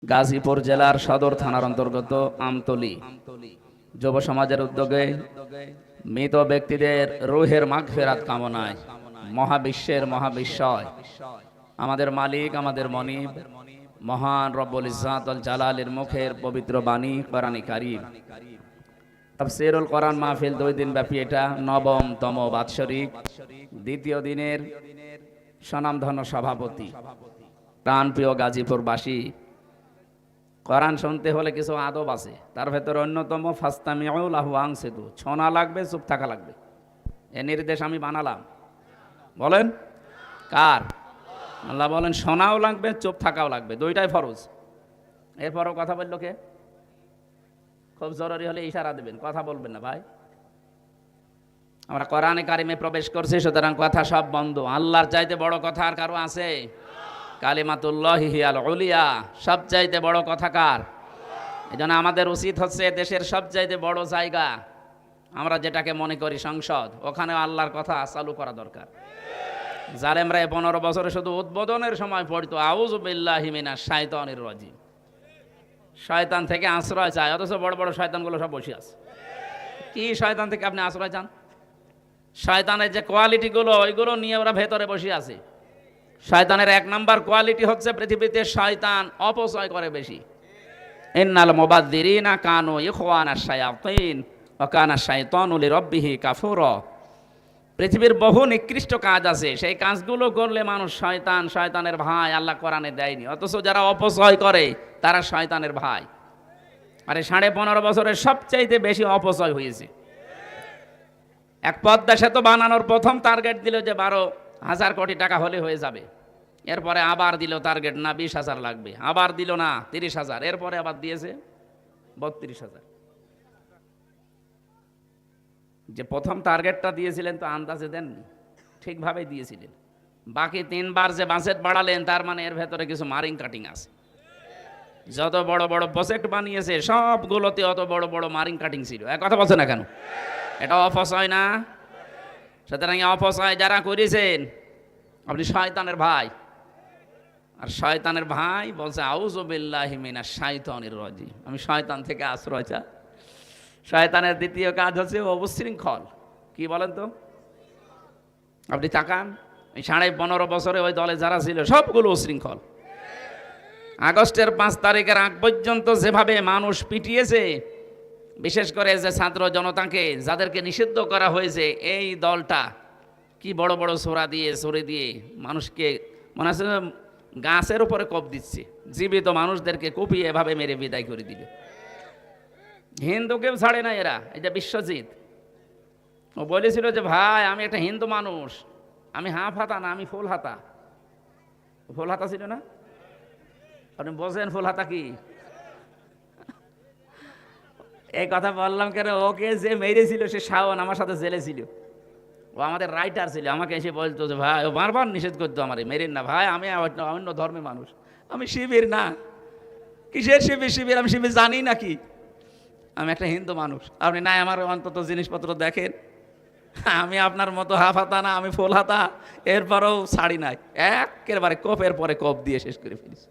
গাজীপুর জেলার সদর থানার অন্তর্গত আমতলী যুব সমাজের উদ্যোগে মৃত ব্যক্তিদের রূহের মাগফিরাত কামনায় মহাবিশ্বের মহাবিশ্বয় আমাদের মালিক আমাদের মনিব মহান রব্বুল ইজ্জাত ওয়াল জালালের মুখের পবিত্র বাণী কোরআনে কারীম তাফসীরুল কোরআন মাহফিল 2 দিন ব্যাপী এটা নবমতম বাৎসরিক দ্বিতীয় দিনের স্বনামধন্য সভাপতি প্রাণপ্রিয় গাজীপুরবাসী, কোরআন শুনতে হলে কিছু আদব আছে, তার ভেতরে অন্যতম ফাস্তামিউ লাহু আনসিতু, শোনা লাগবে, চুপ থাকা লাগবে। এ নির্দেশ আমি বানালাম, বলেন কার? আল্লাহ বলেন শোনাও লাগবে, চুপ থাকাও লাগবে, দুইটাই ফরজ। এরপরও কথা বললো কে? খুব জরুরি হলে ইশারা দেবেন, কথা বলবেন না ভাই। আমরা কোরআনে কারিমে প্রবেশ করছি, সুতরাং কথা সব বন্ধ। আল্লাহর চাইতে বড় কথা আর কারো আছে? কালিমাতুল্লাহি হিয়াল উলিয়া, সবচাইতে বড় কথা কার? এজন্য আমাদের উচিত হচ্ছে দেশের সবচাইতে বড় জায়গা আমরা যেটাকে মনে করি সংসদ, ওখানে আল্লাহর কথা চালু করা দরকার। জালেমরা 15 বছরে শুধু উদ্বোধনের সময় পড়তো আউযু বিল্লাহি মিনাশ শাইতানির রাজিম, শয়তান থেকে আশ্রয় চায়, অথচ বড় বড় শয়তানগুলো সব বসে আছে। কি শয়তান থেকে আপনি আশ্রয় চান? শয়তানের যে কোয়ালিটিগুলো ওইগুলো নিয়ে ওরা ভেতরে বসে আছে। শয়তানের 1 নাম্বার কোয়ালিটি হচ্ছে পৃথিবীতে শয়তান অপচয় করে বেশি। ইন্নাল মুবাযযিরিনা কানু ইখওয়ানাশ শায়াতিন ওয়া কানা শাইতানু লিরাব্বিহি কাফুরা। পৃথিবীর বহু নিকৃষ্ট কাজ আছে, সেই কাজগুলো করলে মানুষ শয়তান, শয়তানের ভাই, আল্লাহ কোরআনে দেয়নি। অথচ যারা অপচয় করে তারা শয়তানের ভাই। আরে 15.5 বছরের সবচাইতে বেশি অপচয় হয়েছে। এক পদ্মা সেতু বানানোর প্রথম টার্গেট দিল যে 12,000 কোটি টাকা হলে হয়ে যাবে। এরপরে আবার দিল টার্গেট, না 20,000 লাগবে, আবার দিল না 30,000, এরপরে আবার দিয়েছে 32,000। যে প্রথম টার্গেটটা দিয়েছিলেন তো আন্দাজে দেননি, ঠিকভাবে দিয়েছিলেন। বাকি 3 বার যে বাজেট বাড়ালেন, তার মানে এর ভেতরে কিছু মারিং কাটিং আছে। যত বড় বড় প্রজেক্ট বানিয়েছে সবগুলোতে অত বড় বড় মারিং কাটিং ছিল। এক কথা বলছে না কেন? এটা অপচয় না? সুতরাং অপচয় যারা করেছেন আপনি শয়তানের ভাই। আর শয়তানের ভাই বলছে আউযু বিল্লাহি মিনাশ শাইতানির রাজিম, আমি শয়তান থেকে আশ্রয় চাই। শয়তানের দ্বিতীয় কাজ হচ্ছে অবিশৃঙ্খল। কি বলেন তো? আপনি তাকান, এই 15.5 বছরে ওই দলে যারা ছিল সবগুলো উশৃঙ্খল। আগস্টের 5 তারিখের আগ পর্যন্ত যেভাবে মানুষ পিটিয়েছে, বিশেষ করে যে ছাত্র জনতাকে যাদেরকে নিষিদ্ধ করা হয়েছে, এই দলটা কি বড় বড় ছোরা দিয়ে ছড়ে দিয়ে মানুষকে মনে হচ্ছে গাছের উপরে কোপ দিচ্ছে, জীবিত মানুষদেরকে কুপিয়ে এভাবে মেরে বিদায় করে দিবে। হিন্দুকেও ছাড়ে না এরা। এই যে বিশ্বজিৎ, ও বলেছিল যে ভাই আমি একটা হিন্দু মানুষ, আমি হাফ হাতা না, আমি ফুল হাতা। ফুল হাতা ছিল না? আপনি বোঝেন ফুল হাতা কি? এই কথা বললাম কেন, ওকে যে মেরেছিল সে শাওন আমার সাথে জেলে ছিল, ও আমাদের রাইটার ছিল। আমাকে এসে বলতো যে ভাই, ও বারবার নিষেধ করতো আমারে, মেরেন না ভাই, আমি অন্য ধর্মের মানুষ, আমি শিবির না। কিসের শিবির? শিবির আমি শিবির জানি নাকি? আমি একটা হিন্দু মানুষ। আপনি নাই আমার অন্তত জিনিসপত্র দেখেন, আমি আপনার মতো হাফ হাতা না, আমি ফুল হাতা। এরপরেও ছাড়ি নাই, একেবারে কোপের পরে কোপ দিয়ে শেষ করে ফেলেছি।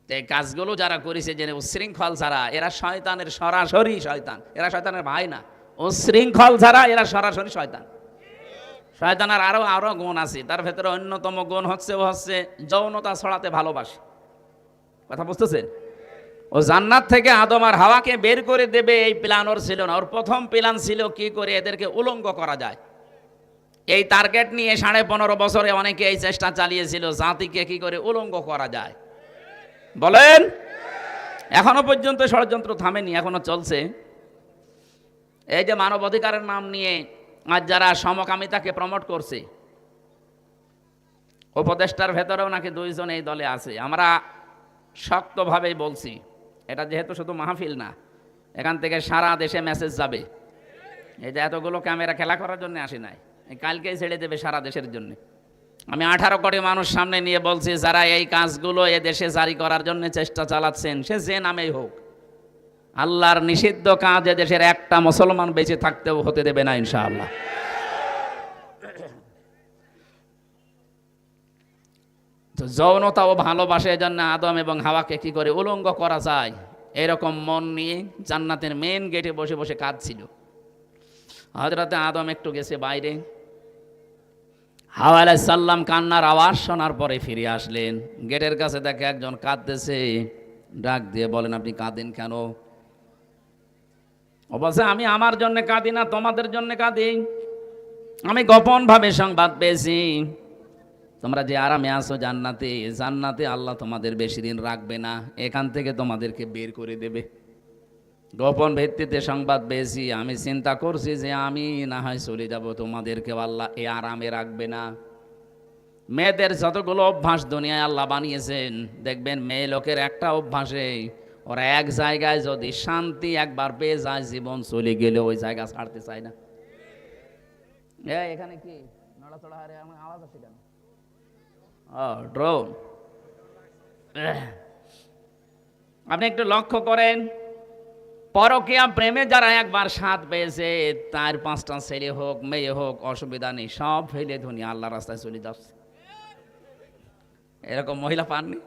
এই কাজগুলো যারা করেছে, জেনে উশৃঙ্খল যারা, এরা শয়তানের সরাসরি শয়তান, এরা শয়তানের ভাই না। উশৃঙ্খল যারা এরা সরাসরি শয়তান। শয়তানের আরো গুণ আছে, তার ভেতরে অন্যতম গুণ হচ্ছে ও হচ্ছে যৌনতা ছড়াতে ভালোবাসে। কথা বুঝতেছেন? ও জান্নাত থেকে আদম আর হাওয়াকে বের করে দেবে এই প্ল্যান ওর ছিল না। ওর প্রথম প্ল্যান ছিল কি করে এদেরকে উলঙ্গ করা যায়। এই টার্গেট নিয়ে 15.5 বছরে অনেকে এই চেষ্টা চালিয়েছিল, জাতিকে কি করে উলঙ্গ করা যায়। বলেন, এখনো পর্যন্ত ষড়যন্ত্র থামেনি, এখনো চলছে। এই যে মানব অধিকারের নাম নিয়ে আজ যারা সমকামিতাকে প্রমোট করছে, উপদেষ্টার ভেতরেও নাকি 2 জন এই দলে আছে। আমরা শক্তভাবেই বলছি, এটা যেহেতু শুধু মাহফিল না, এখান থেকে সারা দেশে মেসেজ যাবে। এই যে এতগুলো ক্যামেরা খেলা করার জন্য আসে নাই, কালকেই ছেড়ে দেবে সারা দেশের জন্য। আমি 18 কোটি মানুষ সামনে নিয়ে বলছি, যারা এই কাজগুলো এ দেশে জারি করার জন্য চেষ্টা চালাচ্ছেন, সে যে নামেই হোক, আল্লাহর নিষিদ্ধ কাজ এ দেশের একটা মুসলমান বেঁচে থাকতেও হতে দেবে না ইনশাআল্লাহ। তো যৌনতাও ভালোবাসে, এজন্য আদম এবং হাওয়াকে কি করে উলঙ্গ করা যায় এরকম মন নিয়ে জান্নাতের মেন গেটে বসে বসে কাঁদছিল। হযরতে আদম একটু গেছে বাইরে, হাওয়া আলাইহিস সালাম কান্নার আওয়াজ শোনার পরে ফিরে আসলেন। গেটের কাছে দেখে একজন কাঁদতেছে, ডাক দিয়ে বলেন, আপনি কাঁদেন কেন? ও বলছে, আমি আমার জন্য কাঁদি না, তোমাদের জন্য কাঁদি। আমি গোপন ভাবে সংবাদ পেয়েছি, তোমরা যে আরামে আছো জান্নাতে, জান্নাতে আল্লাহ তোমাদের বেশি দিন রাখবে না, এখান থেকে তোমাদেরকে বের করে দেবে। গোপন ভিত্তিতে সংবাদ পেয়েছি, আমি চিন্তা করছি যে আমি না হয় চলে যাব, তোমাদেরকে আল্লাহ এ আরামে রাখবে না। মেয়েদের যতগুলো অভ্যাস দুনিয়ায় আল্লাহ বানিয়েছেন, দেখবেন মেয়ে লোকের একটা অভ্যাসে ওরা এক জায়গায় যদি শান্তি একবার পেয়ে যায়, জীবন চলে গেলে ওই জায়গা ছাড়তে চায় না। এখানে কি নড়াচড়া হারে আমার আওয়াজ আছে কেন? ড্রোন। আপনি একটু লক্ষ্য করেন, পরকীয়া প্রেমে যারা একবার স্বাদ পেয়েছে, তার 5টা ছেলে হোক মেয়ে হোক অসুবিধা নেই, সব ফেলে দুনিয়া আল্লাহ রাস্তায় চলে যাচ্ছে। এরকম মহিলা পাননি?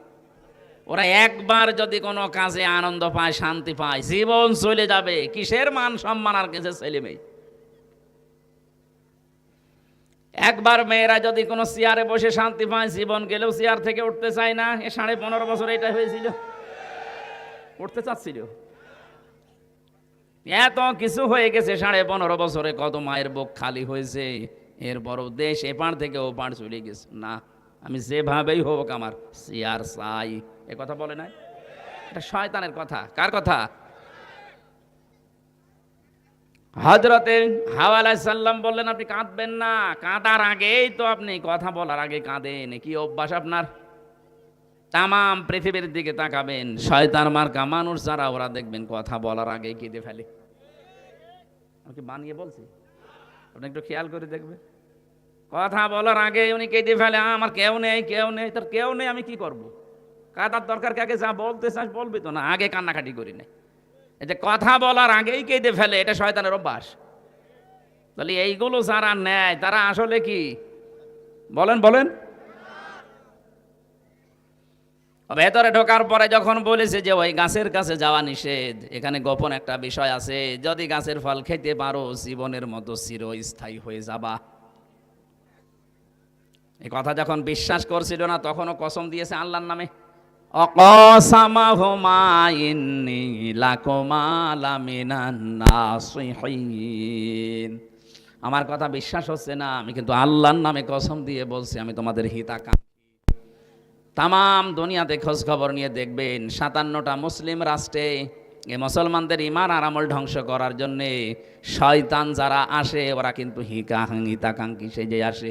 ওরা একবার যদি কোনো কাজে আনন্দ পায়, শান্তি পায়, জীবন চলে যাবে। কিসের মান সম্মান আর কিসের ছেলে মেয়ে? একবার মেয়েরা যদি কোনো চেয়ারে বসে শান্তি পায়, জীবন গেলেও চেয়ার থেকে উঠতে চায় না। 15.5 বছর এটা হয়েছিল, উঠতে চাচ্ছিল। এত কিছু হয়ে গেছে 15.5 বছরে, কত মায়ের বুক খালি হয়েছে, এরপরও দেশ এপার থেকে ওপার চলে গেছে। না, আমি যেভাবেই হোক আমার চেয়ার চাই, এ কথা বলে নাই? এটা শয়তানের কথা। কার কথা? হযরতে হাওয়া আলাইহিস সালাম বললেন, আপনি কাঁদবেন না, কাঁদার আগেই তো আপনি কথা বলার আগে কাঁদেন। কি অভ্যাস আপনার? তামাম পৃথিবীর দিকে তাকাবেন, শয়তান মার্কা মানুষ যারা, ওরা দেখবেন কথা বলার আগে কেঁদে ফেলে। আমি কি বানিয়ে বলছি? আপনি একটু খেয়াল করে দেখবেন, কথা বলার আগে উনি কেঁদে ফেলে। আমার কেউ নেই, কেউ নেই। তার কেউ নেই, আমি কি করব? কাঁদার দরকার কাকে? যা বলতে চাস বলবি তো না, আগে কান্নাকাটি করি না। এই যে কথা বলার আগেই কেঁদে ফেলে, এটা শয়তানের অভ্যাস। তাহলে এইগুলো যারা নেয় তারা আসলে কি? বলেন বলেন। ভেতরে ঢোকার পরে যখন বলেছে যে ওই গাছের কাছে যাওয়া নিষেধ, এখানে গোপন একটা বিষয় আছে, যদি গাছের ফল খেতে পারো জীবনের মতো চিরস্থায়ী হয়ে যাবা। এই কথা যখন বিশ্বাস করছিল না, তখনও কসম দিয়েছে আল্লাহর নামে। অকসামাহুমা ইন্নী লাকুমা লামিনান নাসিহিন। আমার কথা বিশ্বাস হচ্ছে না, আমি কিন্তু আল্লাহর নামে কসম দিয়ে বলছি, আমি তোমাদের হিতাকাঙ্ক্ষী। তামাম দুনিয়াতে খোঁজ খবর নিয়ে দেখবেন, 57টা মুসলিম রাষ্ট্রে এই মুসলমানদের ঈমান আর আমল ধ্বংস করার জন্যে শয়তান যারা আসে, ওরা কিন্তু হিতাকাঙ্ক্ষী সেজে আসে।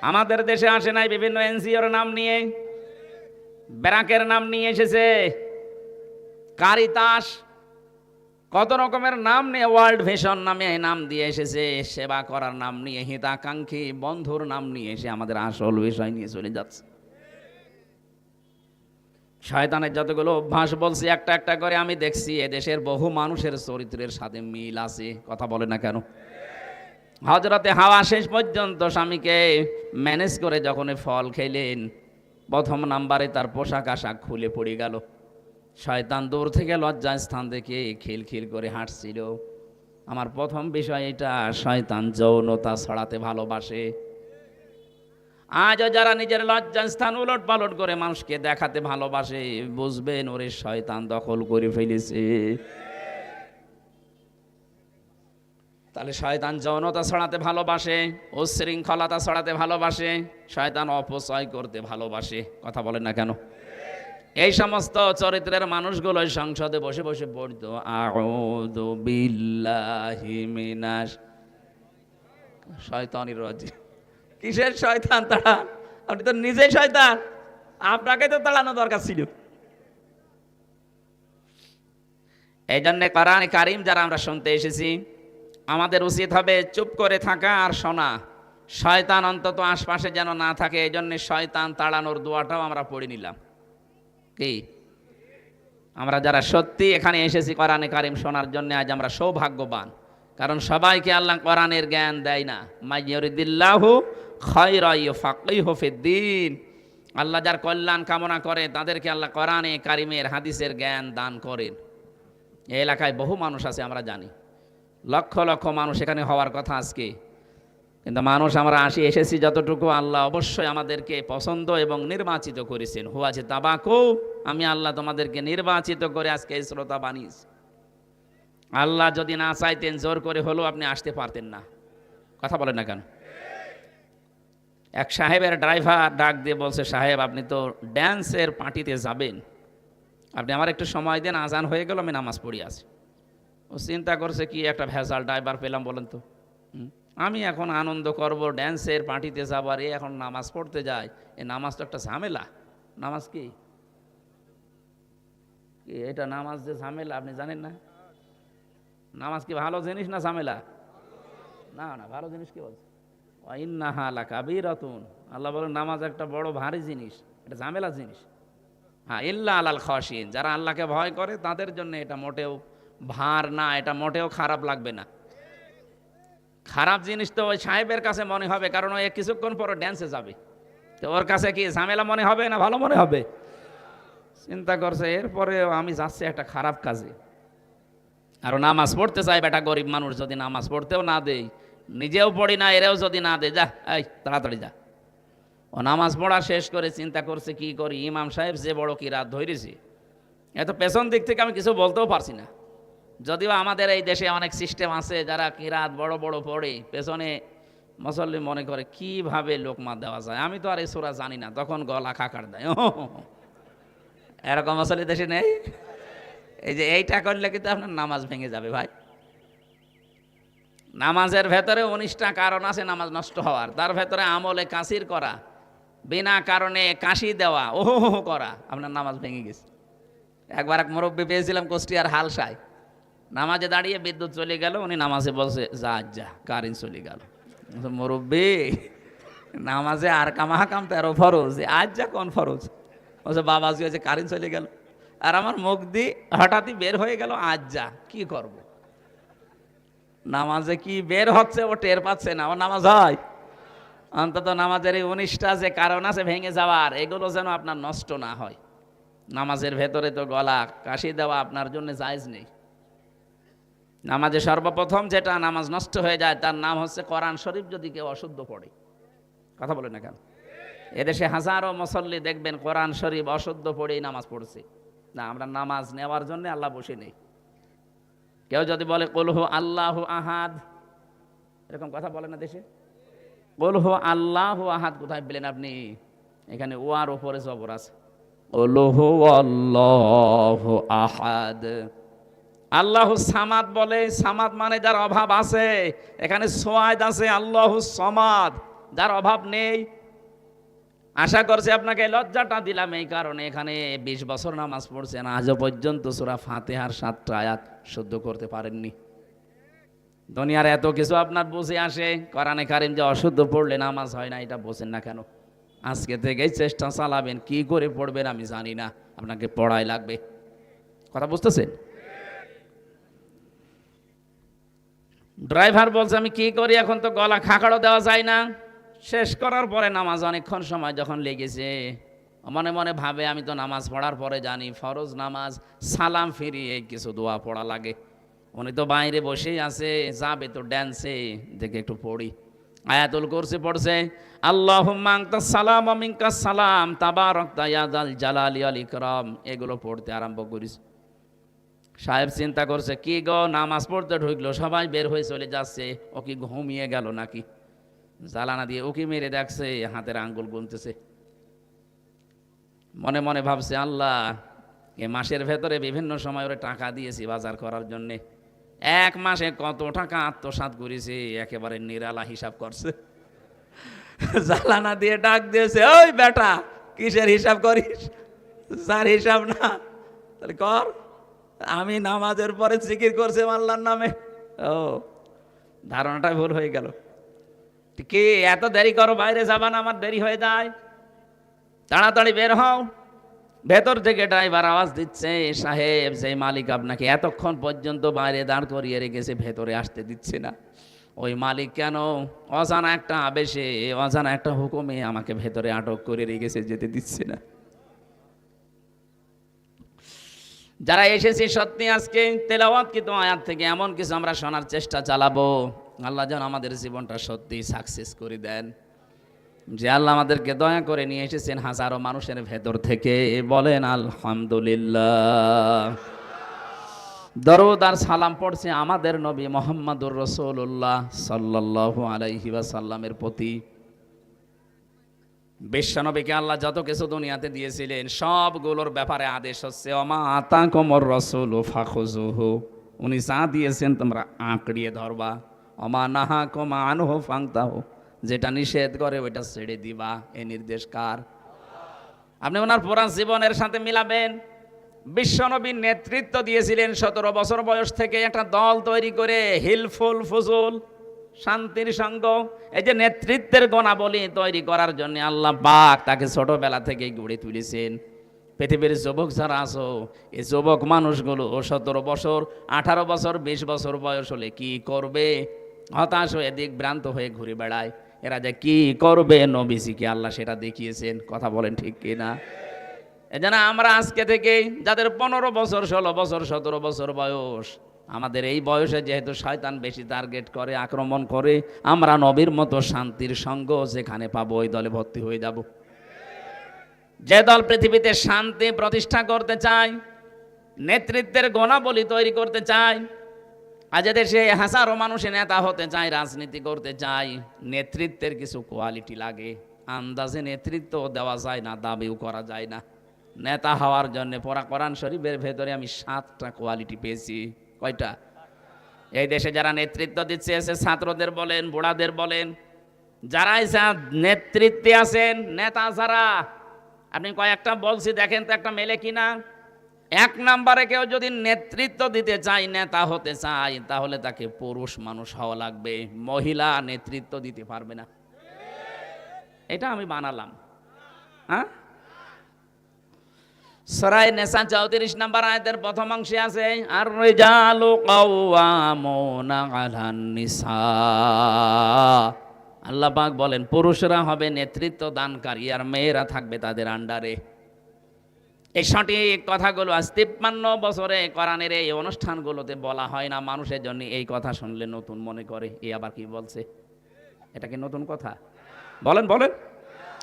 আমাদের দেশে আসে নাই বিভিন্ন এনজিওর নাম নিয়ে, ব্যারাকের নাম নিয়ে এসেছে, কারিতাস, কত রকমের নাম নিয়ে, ওয়ার্ল্ড ভিশন নামে নাম দিয়ে এসেছে, সেবা করার নাম নিয়ে, হিতাকাঙ্ক্ষী বন্ধুর নাম নিয়ে এসে আমাদের আসল বিষয় নিয়ে চলে যাচ্ছে। শয়তানের যতগুলো অভ্যাস বলছি একটা একটা করে আমি দেখছি, এদেশের বহু মানুষের চরিত্রের সাথে মিল আছে। কথা বলে না কেন? হযরতে হাওয়া শেষ পর্যন্ত স্বামীকে ম্যানেজ করে যখন ফল খেলেন, প্রথম নাম্বারে তার পোশাক আশাক খুলে পড়ে গেল। শয়তান দূর থেকে লজ্জা স্থান দেখে খিলখিল করে হাঁটছিল। আমার প্রথম বিষয় এটা, শয়তান যৌনতা ছড়াতে ভালোবাসে। আজও যারা নিজের লজ্জা স্থান উলট পালট করে মানুষকে দেখাতে ভালোবাসে, বুঝবেন ওরে শয়তান দখল করে ফেলেছে। তাহলে শয়তান যৌনতা ছড়াতে ভালোবাসে, উচ্ছৃঙ্খলতা ছড়াতে ভালোবাসে, শয়তান অপচয় করতে ভালোবাসে। কথা বলেন না কেন? এই সমস্ত চরিত্রের মানুষগুলো সংসদে বসে বসে পড়তো, আউযু বিল্লাহি মিনাশ শয়তানির রাজিম। কিসের শয়তান তাড়া? আপনি তো নিজেই শয়তান, আপনাকে তো তাড়ানো দরকার ছিল। এই জন্য কোরআন কারীম যারা আমরা শুনতে এসেছি, আমাদের উচিত হবে চুপ করে থাকা আর শোনা। শয়তান অন্তত আশপাশে যেন না থাকে। এই জন্য শয়তান তাড়ানোর দোয়াটাও আমরা পড়ে নিলাম। কি আমরা যারা সত্যি এখানে এসেছি কোরআনে কারীম শোনার জন্য, আজ আমরা সৌভাগ্যবান। কারণ সবাইকে আল্লাহ কোরআনের জ্ঞান দেয় না। মাইয়ুরিদিল্লাহু খায়রা ইউফাক্কিহু ফিদ্দীন। আল্লাহ যার কল্যাণ কামনা করে তাদেরকে আল্লাহ কোরআনে কারিমের হাদিসের জ্ঞান দান করেন। এই এলাকায় বহু মানুষ আছে, আমরা জানি লক্ষ লক্ষ মানুষ এখানে হওয়ার কথা আজকে, কিন্তু মানুষ আমরা এসেছি যতটুকু, আল্লাহ অবশ্যই আমাদেরকে পছন্দ এবং নির্বাচিত করেছেন। হুয়াছে তাবাকু, আমি আল্লাহ তোমাদেরকে নির্বাচিত করে আজকে এই শ্রোতা বানিয়েছি। আল্লাহ যদি না চাইতেন জোর করে হলেও আপনি আসতে পারতেন না। কথা বলেন না কেন? এক সাহেবের ড্রাইভার ডাক দিয়ে বলছে, সাহেব আপনি তো ড্যান্সের পার্টিতে যাবেন, আপনি আমার একটু সময় দেন, আজান হয়ে গেল, আমি নামাজ পড়ি আছি। ও চিন্তা করছে কি একটা ভেজাল ড্রাইভার পেলাম বলেন তো, আমি এখন আনন্দ করব, ড্যান্সের পার্টিতে যাব, আর এখন নামাজ পড়তে যাই, এই নামাজ তো একটা ঝামেলা। নামাজ কি এটা? নামাজ যে ঝামেলা আপনি জানেন না? নামাজ কি ভালো জিনিস না ঝামেলা? না না, ভালো জিনিস কি বলছে? ইন্নাহা লাকাবীরাতুন, আল্লাহ বলেন নামাজ একটা বড় ভারী জিনিস, এটা ঝামেলা জিনিস। হ্যাঁ, ইল্লা আলাল খাশিন, যারা আল্লাহকে ভয় করে তাদের জন্য এটা মোটেও ভার না, এটা মোটেও খারাপ লাগবে না। খারাপ জিনিস তো ওই সাহেবের কাছে মনে হবে, কারণ ওই কিছুক্ষণ পর ড্যান্সে যাবে, তো ওর কাছে কি ঝামেলা মনে হবে না ভালো মনে হবে? চিন্তা করছে এরপরে আমি যাচ্ছি একটা খারাপ কাজে, আর নামাজ পড়তে চাই বেটা গরিব মানুষ, যদি নামাজ পড়তেও না দেই, নিজেও পড়ি না, এরাও যদি না দেয়, যা এই তাড়াতাড়ি যা। ও নামাজ পড়া শেষ করে চিন্তা করছে কি করি, ইমাম সাহেব যে বড় কি রাত ধরেছি, এত পেছন দিক থেকে আমি কিছু বলতেও পারছি না। যদিও আমাদের এই দেশে অনেক সিস্টেম আছে, যারা কিরাত বড় বড় পড়ে, পেছনে মুসল্লি মনে করে কিভাবে লোকমা দেওয়া যায়, আমি তো আর এই সূরা জানি না, তখন গলা খাকার দেয়। এরকম মুসল্লি দেশে নেই? এই যে এইটা করলে কিন্তু আপনার নামাজ ভেঙে যাবে ভাই। নামাজের ভেতরে 19টা কারণ আছে নামাজ নষ্ট হওয়ার, তার ভেতরে আমলে কাসির করা, বিনা কারণে কাশি দেওয়া, ওহো করা, আপনার নামাজ ভেঙে গেছে। একবার এক মুরব্বী পেয়েছিলাম কুষ্টিয়ার হালসায়, নামাজে দাঁড়িয়ে বিদ্যুৎ চলে গেল, উনি নামাজে বলছে যা যা কারেন্ট চলে গেল। মুরব্বী নামাজে আর কামাহাকাম 13 ফরজ, আজ যা কোন ফরজ? বলছে বাবাজি হয়েছে কারেন্ট চলে গেল, আর আমার মুখ দিয়ে হঠাৎই বের হয়ে গেল আজ যা, কি করব? নামাজে কি বের হচ্ছে ও টের পাচ্ছে না, ও নামাজ হয়। অন্তত নামাজের এই 19টা যে কারণ আছে ভেঙে যাওয়ার, এগুলো যেন আপনার নষ্ট না হয়। নামাজের ভেতরে তো গলা কাশি দেওয়া আপনার জন্য জায়েজ নেই। নামাজে সর্বপ্রথম যেটা নামাজ নষ্ট হয়ে যায় তার নাম হচ্ছে কোরআন শরীফ, যদি কেউ অশুদ্ধ পড়ে। কথা বলে না কেন? এদেশে হাজারো মুসল্লি দেখবেন কোরআন শরীফ অশুদ্ধ পড়েই নামাজ পড়ছে। না, আমরা নামাজ নেওয়ার জন্য আল্লাহ বসে নেই। কেউ যদি বলে কুল হু আল্লাহু আহাদ, এরকম কথা বলে না দেশে? কুল হু আল্লাহু আহাদ কোথায় পেলেন আপনি? এখানে ওয়ার উপরে জবর আছে, কুল হু আল্লাহু আহাদ। আল্লাহু সামাদ বলে, সামাদ মানে যার অভাব আছে, এখানে সোয়াদ আছে আল্লাহু সমাদ, যার অভাব নেই। আশা করছি আপনাকে লজ্জাটা দিলাম এই কারণে, এখানে 20 বছর নামাজ পড়ছেন, আজও পর্যন্ত সূরা ফাতিহার 7টা আয়াত শুদ্ধ করতে পারেননি। দুনিয়ার এত কিছু আপনার বুঝে আসে, কোরআনে কারিম যে অশুদ্ধ পড়লে নামাজ হয় না, এটা বোঝেন না কেন? আজকে থেকেই চেষ্টা চালাবেন, কি করে পড়বেন আমি জানি না, আপনাকে পড়াই লাগবে। কথা বুঝতেছেন? ড্রাইভার বলছে আমি কি করি, এখন তো গলা খাকাড়ও দেওয়া যায় না। শেষ করার পরে নামাজ অনেকক্ষণ সময় যখন লেগেছে, মনে মনে ভাবে আমি তো নামাজ পড়ার পরে জানি ফরজ নামাজ সালাম ফিরিয়ে কিছু দোয়া পড়া লাগে। উনি তো বাইরে বসেই আছে, যাবে তো ড্যান্সে, দেখে একটু পড়ি। আয়াতুল কুরসি পড়ছে, আল্লাহুম্মা আনতাস সালাম ওয়া মিনকাস সালাম তাবারাকতা ইয়া যাল জালালি ওয়াল ইকরাম, এগুলো পড়তে আরম্ভ করিস। সাহেব চিন্তা করছে কি গো, নামাজ পড়তে ঢুকলো, সবাই বের হয়ে চলে যাচ্ছে, ও কি ঘুমিয়ে গেল নাকি? জ্বালানা দিয়ে উকি মেরে দেখছে, হাতের আঙ্গুল গুনতেছে। মনে মনে ভাবছে আল্লাহ, এ মাসের ভেতরে বিভিন্ন সময় ওরে টাকা দিয়েছি বাজার করার জন্যে, 1 মাসে কত টাকা আত্মসাৎ করেছে, একেবারে নিরালা হিসাব করছে। জ্বালানা দিয়ে ডাক দিয়েছে, ওই বেটা কিসের হিসাব করিস? যার হিসাব না তাহলে কর, আমি নামাজের পরে জিকির করছি আল্লাহর নামে। ও, ধারণাটা ভুল হয়ে গেল। কি এত দেরি করো, বাইরে যাবা না, আমার দেরি হয়ে যায়, তাড়াতাড়ি বের হও। ভেতর থেকে ড্রাইভার আওয়াজ দিচ্ছে, সাহেব যে মালিক আপনাকে এতক্ষণ পর্যন্ত বাইরে দাঁড় করিয়ে রেখেছে, ভেতরে আসতে দিচ্ছে না। ওই মালিক কেন অজানা একটা আবেশে, অজানা একটা হুকুমে আমাকে ভেতরে আটক করে রেখেছে, যেতে দিচ্ছে না। যারা এসেছি সত্যি আজকে তেলাওয়াতকৃত আয়াত থেকে এমন কিছু আমরা শোনার চেষ্টা চালাবো, আল্লাহ যেন আমাদের জীবনটা সত্যি সাকসেস করে দেন। যে আল্লাহ আমাদেরকে দয়া করে নিয়ে এসেছেন হাজারো মানুষের ভেতর থেকে, বলেন আলহামদুলিল্লাহ। দরুদ আর সালাম পড়ছে আমাদের নবী মুহাম্মদুর রাসূলুল্লাহ সাল্লাল্লাহু আলাইহি ওয়াসাল্লামের প্রতি। বিশ্বনবীকে আল্লাহ যত কিছু দুনিয়াতে দিয়েছিলেন সবগুলোর ব্যাপারে আদেশ হচ্ছে ওমা আতাকুমুর রাসূলু ফাখুযুহু, উনি যা দিয়েছেন তোমরা আঁকড়িয়ে ধরবা। ওমা নাহাকুম আনহু ফান্তাহু, যেটা নিষেধ করে ওইটা ছেড়ে দিবা। এই নির্দেশ কার? আপনি ওনার পুরা জীবনের সাথে মিলাবেন। বিশ্বনবী নেতৃত্ব দিয়েছিলেন 17 বছর বয়স থেকে একটা দল তৈরি করে, হিলফুল ফুজুল, শান্তির সঙ্গ। এই যে নেতৃত্বের গুণাবলী তৈরি করার জন্য আল্লাহ পাক তাকে ছোটবেলা থেকেই গড়ে তুলেছেন। পৃথিবীর যুবক যারা আছো, এই যুবক মানুষগুলো 17 বছর 18 বছর 20 বছর বয়স হলে কি করবে? হতাশ হয়ে দিকভ্রান্ত হয়ে ঘুরে বেড়ায়। এরা যে কি করবে নবীজিকে আল্লাহ সেটা দেখিয়েছেন। কথা বলেন ঠিক কিনা? এজন্য আমরা আজকে থেকে যাদের 15 বছর 16 বছর 17 বছর বয়স, আমাদের এই বয়সে যেহেতু শয়তান বেশি টার্গেট করে, আক্রমণ করে, আমরা নবীর মতো শান্তির সঙ্গ যেখানে পাবো ওই দলে ভর্তি হয়ে যাব। যে দল পৃথিবীতে শান্তি প্রতিষ্ঠা করতে চায়, নেতৃত্বের গুণাবলী তৈরি করতে চায়, আজ দেশে হাজারো মানুষের নেতা হতে চায়, রাজনীতি করতে চায়, নেতৃত্বের কিছু কোয়ালিটি লাগে। আন্দাজে নেতৃত্ব দেওয়া যায় না, দাবিও করা যায় না। নেতা হওয়ার জন্য পড়া কোরআন শরীফের ভেতরে আমি 7টা কোয়ালিটি পেয়েছি। কয়টা? এই দেশে যারা নেতৃত্ব দিচ্ছে, এসে ছাত্রদের বলেন, বুড়াদের বলেন, যারাই নেতৃত্বে আছেন, নেতা যারা, আপনি কয়েকটা বলছি দেখেন তো একটা মেলে কিনা। 1 নম্বরে কেউ যদি নেতৃত্ব দিতে চায়, নেতা হতে চায়, তাহলে তাকে পুরুষ মানুষ হওয়া লাগবে। মহিলা নেতৃত্ব দিতে পারবে না। এটা আমি বানালাম। হ্যাঁ, সূরা নিসা 34 নম্বর আয়াতের প্রথম অংশে আছে আর রিজালু কাওয়ামুনা আলান নিসা। আল্লাহ পাক বলেন পুরুষরা হবে নেতৃত্ব দানকারী আর মেয়েরা থাকবে তাদের আন্ডারে। এই সঠিক কথাগুলো আজ 53 বছরে কোরআনের এই অনুষ্ঠানগুলোতে বলা হয় না। মানুষের জন্য এই কথা শুনলে নতুন মনে করে, এ আবার কি বলছে? এটা কি নতুন কথা? বলেন বলেন,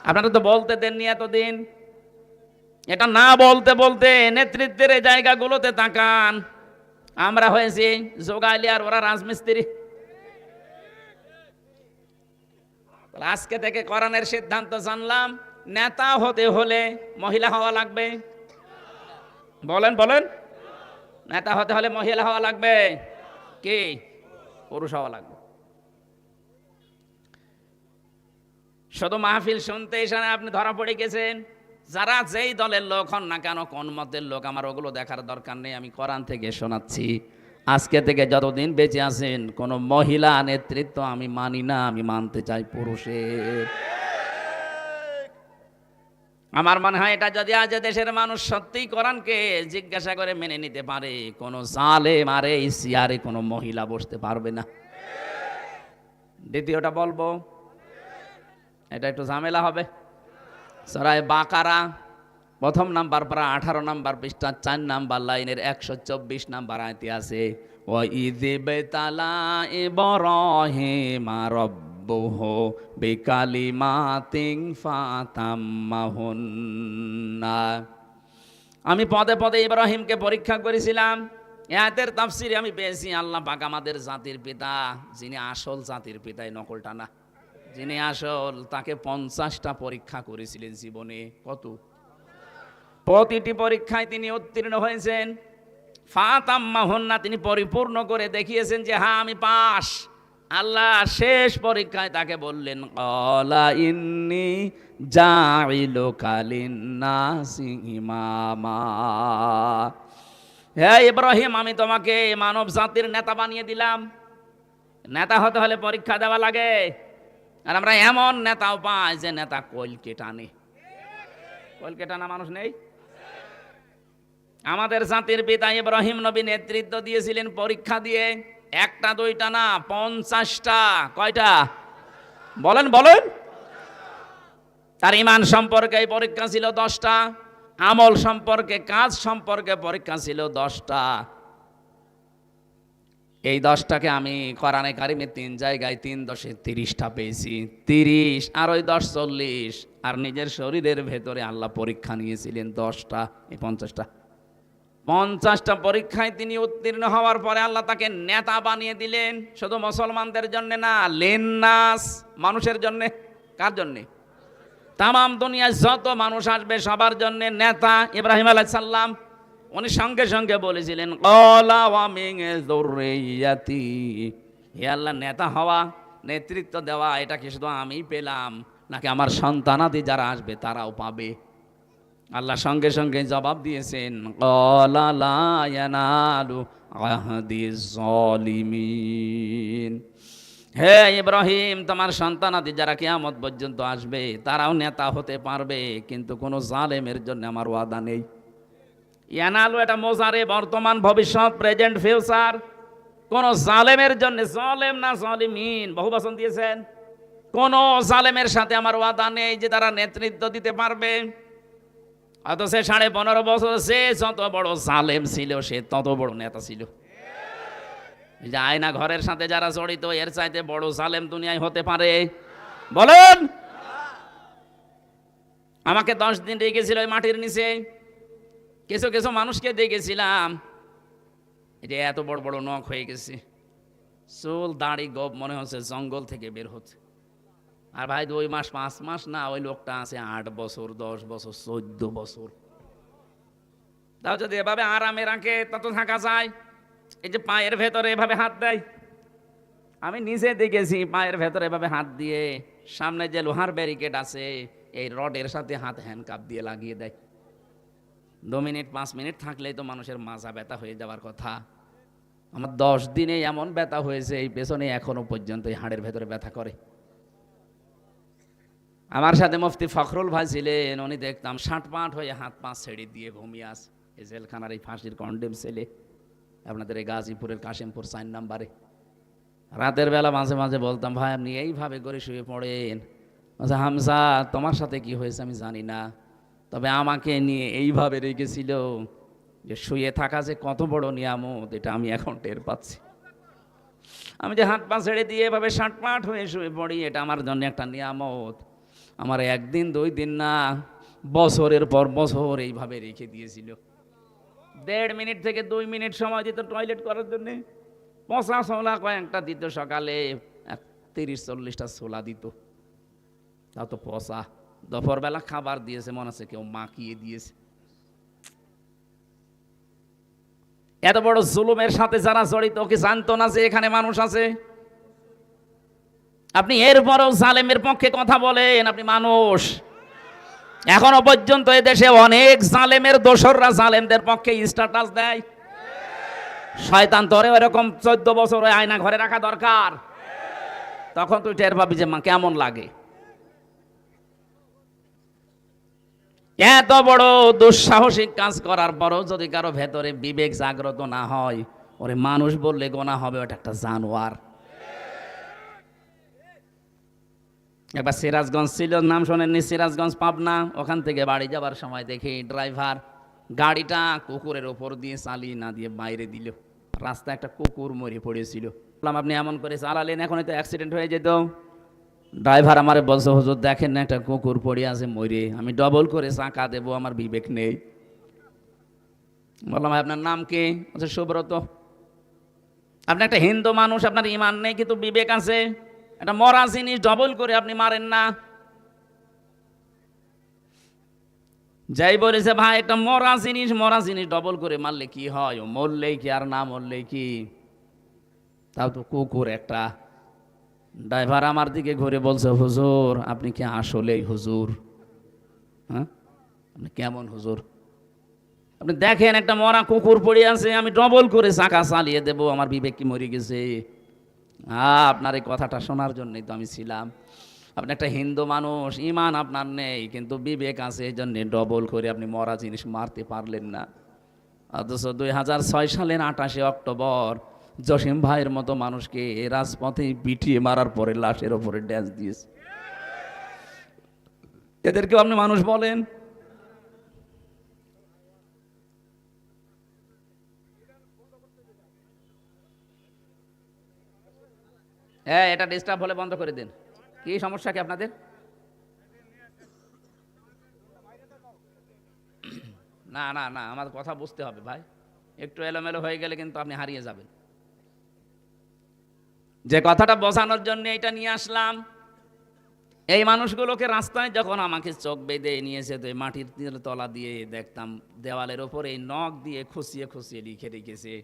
আপনারা তো বলতে দেননি এতদিন। এটা না বলতে বলতে নেতৃত্বের এই জায়গাগুলোতে তাকান। আমরা হয়েছি যোগাইলি আর ওরা রাজমিস্ত্রি। আজকে থেকে কোরআনের সিদ্ধান্ত জানলাম, নেতা হতে হলে মহিলা হওয়া লাগবে। বলেন বলেন, নেতা হতে হলে মহিলা হওয়া লাগবে কি পুরুষ হওয়া লাগবে? শুধু মাহফিল শুনতে এসে আপনি ধরা পড়ে গেছেন। যারা যেই দলের লোক হন না কেন, কোন মতের লোক, আমার ওগুলো দেখার দরকার নেই। আমি কোরআন থেকে শোনাচ্ছি, আজকে থেকে যতদিন বেঁচে আছেন কোনো মহিলা নেতৃত্ব আমি মানি না, আমি মানতে চাই পুরুষের। আমার মনে হয় এটা যদি আজ দেশের মানুষ সত্যিই কোরআনকে জিজ্ঞাসা করে মেনে নিতে পারে, কোনো জালেম আর এই চেয়ারে কোনো মহিলা বসতে পারবে না। দ্বিতীয়টা বলবো, এটা একটু ঝামেলা হবে। সূরা বাকারা প্রথম নাম্বার পারা 18 নাম্বার পৃষ্ঠা 4 নাম্বার লাইনের 124 নাম্বার আয়াতে আছে ওয়া ইযিবতালা ইব্রাহিমা রাব্বুহু বিকালিমাতিন ফাতাম্মাহুন্না। আমি পদে পদে ইব্রাহিমকে পরীক্ষা করেছিলাম। আয়াতের তাফসিরে আমি পেয়েছি আল্লাহ পাক আমাদের জাতির পিতা, যিনি আসল জাতির পিতা, নকলটা না, যিনি আসল, তাকে 50টা পরীক্ষা করেছিলেন জীবনে। কত? প্রতিটি পরীক্ষায় তিনি উত্তীর্ণ হয়েছেন। ফাতাম্মাহুন্না, তিনি পরিপূর্ণ করে দেখিয়েছেন যে হ্যাঁ আমি পাস। আল্লাহ শেষ পরীক্ষায় তাকে বললেন ক্বালা ইন্নী জাইলুকা লিন্নাসি ইমামা। হে ইব্রাহিম, আমি তোমাকে মানব জাতির নেতা বানিয়ে দিলাম। নেতা হতে হলে পরীক্ষা দেওয়া লাগে। আর আমরা এমন নেতাও পাই যে নেতা কলকে টানে। কলকে টানা মানুষ নেই? আমাদের জাতির পিতা ইব্রাহিম নবী নেতৃত্ব দিয়েছিলেন পরীক্ষা দিয়ে। একটা দুইটা না, 50টা। কয়টা? বলেন বলেন। তার ঈমান সম্পর্কে পরীক্ষা ছিল 10টা, আমল সম্পর্কে, কাজ সম্পর্কে পরীক্ষা ছিল 10টা। এই 10টাকে আমি কোরআনে কারিমে 3 জায়গায় 3 10 30টা পেয়েছি। 30 আর ওই 10 40, আর নিজের শরীরের ভেতরে আল্লাহ পরীক্ষা নিয়েছিলেন 10টা। এই 50টা পরীক্ষায় তিনি উত্তীর্ণ হওয়ার পরে আল্লাহ তাকে নেতা বানিয়ে দিলেন। শুধু মুসলমানদের জন্য না, লিন্নাস, মানুষের জন্য। কার জন্যে? তামাম দুনিয়ায় যত মানুষ আসবে সবার জন্য নেতা। ইব্রাহিম আলাইহিস সালাম উনি সঙ্গে সঙ্গে বলেছিলেন, ক্বালা ওয়া মিন যুররিয়াতি, হে আল্লাহ, নেতা হওয়া, নেতৃত্ব দেওয়া, এটা কি শুধু আমিই পেলাম নাকি আমার সন্তানাদি যারা আসবে তারাও পাবে? আল্লাহ সঙ্গে সঙ্গে জবাব দিয়েছেন, ক্বালা লা ইয়ানালু আহদিজ জালিমিন। হে ইব্রাহিম, তোমার সন্তানাদি যারা কিয়ামত পর্যন্ত আসবে তারাও নেতা হতে পারবে, কিন্তু কোনো জালেমের জন্য আমার ওয়াদা নেই। ইয়ানালু এটা মোজারে, বর্তমান, ভবিষ্যৎ, প্রেজেন্ট, ফিউচার। কোন জালেমের জন্য, জালেম না জালিমিন, বহু বচন দিয়েছেন। কোন জালেমের সাথে আমার ওয়াদা নেই যে তারা নেতৃত্ব দিতে পারবে। অথচ 15.5 বছর সে যত বড় জালেম ছিল সে তত বড় নেতা ছিল। এই যে আয়না ঘরের সাথে যারা জড়িত, এর চাইতে বড় জালেম দুনিয়ায় হতে পারে? বলেন। আমাকে 10 দিন রেখেছিল ওই মাটির নিচে। কিছু কিছু মানুষকে দেখেছিলাম, এটা এত বড় বড় নখ হয়ে গেছে, চুল দাড়ি গোপ মনে হচ্ছে জঙ্গল থেকে বের হচ্ছে। আর ভাই 2 মাস 5 মাস না, ওই লোকটা আছে 8 বছর 10 বছর 14 বছর। তাও যদি এভাবে আরামে রাখে তত থাকা যায়। এই যে পায়ের ভেতরে এভাবে হাত দেয়, আমি নিজে দেখেছি পায়ের ভেতরে এভাবে হাত দিয়ে, সামনে যে লোহার ব্যারিকেড আছে এই রডের সাথে হাত হ্যান্ডকাপ দিয়ে লাগিয়ে দেয়। 2 মিনিট 5 মিনিট থাকলেই তো মানুষের মাজা ব্যথা হয়ে যাওয়ার কথা। আমার 10 দিনে এমন ব্যথা হয়েছে এই পেছনে এখনো পর্যন্ত এই হাড়ের ভেতরে ব্যথা করে। আমার সাথে মুফতি ফখরুল ভাই ছিলেন, উনি দেখতাম 60 হয়ে হাত পা ছেড়ে দিয়ে ঘুমিয়ে আস। এই জেলখানার এই ফাঁসির কন্ডেম ছেলে, আপনাদের এই গাজীপুরের কাশিমপুর 4 নম্বরে। রাতের বেলা মাঝে মাঝে বলতাম, ভাই আপনি এইভাবে করে শুয়ে পড়েন। আচ্ছা হামজা, তোমার সাথে কি হয়েছে আমি জানি না, তবে আমাকে নিয়ে এইভাবে রেখেছিল যে শুয়ে থাকা যে কত বড় নিয়ামত এটা আমি এখন টের পাচ্ছি। আমি যে হাত পা ছেড়ে দিয়ে এভাবে 60 হয়ে শুয়ে পড়ি, এটা আমার জন্য একটা নিয়ামত। আমার 1 দিন 2 দিন না, বছরের পর বছর এইভাবে রেখে দিয়েছিল। 1.5 মিনিট থেকে 2 মিনিট সময় দিত টয়লেট করার জন্যে। 50 ছোলা কয়েকটা দিত, সকালে 30-40টা ছোলা দিত, তাও তো পচা। দুপুরবেলা খাবার দিয়েছে মনে হচ্ছে কেউ মাখিয়ে দিয়েছে। এত বড় জুলুমের সাথে যারা জড়িত, ওকে জানতো না যে এখানে মানুষ আছে? আপনি এরপরও জালেমের পক্ষে কথা বলেন, আপনি মানুষ। এখনো পর্যন্ত এদেশে অনেক জালেমের দোসররা জালেমদের পক্ষে স্ট্যাটাস দেয়। শয়তান তোরে এরকম 14 বছর ওই আয়না ঘরে রাখা দরকার, তখন তুই টের পাবি যে মা কেমন লাগে। এত বড় দুঃসাহসিক কাজ করার পরও যদি কারো ভেতরে বিবেক জাগ্রত না হয়, ওরে মানুষ বললে গোনা হবে, ওটা একটা জানোয়ার। একবার সিরাজগঞ্জ ছিল, নাম শোনেননি? সিরাজগঞ্জ পাবনা। ওখান থেকে বাড়ি যাবার সময় দেখি ড্রাইভার গাড়িটা কুকুরের ওপর দিয়ে চালিয়ে না দিয়ে বাইরে দিল। রাস্তায় একটা কুকুর মরে পড়েছিল। বললাম আপনি এমন করে চালালেন, এখন তো অ্যাক্সিডেন্ট হয়ে যেত। ড্রাইভার আমারে বলছে, হুজুর দেখেন না একটা কুকুর পড়ে আছে মরে, আমি ডবল করে চাকা দেবো, আমার বিবেক নেই। বললাম আপনার নাম কি? বলছে সুব্রত। আপনি একটা হিন্দু মানুষ, আপনার ইমান নেই কিন্তু বিবেক আছে, একটা মরা জিনিস ডবল করে আপনি মারেন না। যাই বলেছে ভাই একটা মরা জিনিস ডবল করে মারলে কি হয়? ও মরলেই কি আর না মরলেই কি? তাও তো কুকুর একটা। ড্রাইভার আমার দিকে ঘুরে বলছে, হুজুর আপনি কি আসলেই হুজুর? হ্যাঁ, আপনি কেমন হুজুর? আপনি দেখেন একটা মরা কুকুর পড়ে আছে, আমি ডবল করে চাকা চালিয়ে দেবো, আমার বিবেক কি মরে গেছে? আপনার এই কথাটা শোনার জন্যই তো আমি ছিলাম। আপনি একটা হিন্দু মানুষ, ইমান আপনার নেই কিন্তু বিবেক আছে, এই জন্যে ডবল করে আপনি মরা জিনিস মারতে পারলেন না। অথচ 2006 সালের 28 অক্টোবর জসিম ভাইয়ের মতো মানুষকে রাজপথে পিটিয়ে মারার পরে লাশের ওপরে ড্যান্স দিয়েছে। এদেরকেও আপনি মানুষ বলেন? হ্যাঁ, এটা ডিস্টার্ব হলে বন্ধ করে দিন। কি সমস্যা কি আপনাদের? না না না, আমার কথা বুঝতে হবে ভাই। একটু এলোমেলো হয়ে গেলে কিন্তু আপনি হারিয়ে যাবেন। যে কথাটা বোঝানোর জন্য এটা নিয়ে আসলাম, এই মানুষগুলোকে রাস্তায় যখন আমাকে চোখ বেঁধে নিয়েছে, তো মাটির তলা দিয়ে দেখতাম দেওয়ালের ওপরে নখ দিয়ে খুঁচিয়ে খুঁচিয়ে লিখে রেখেছে,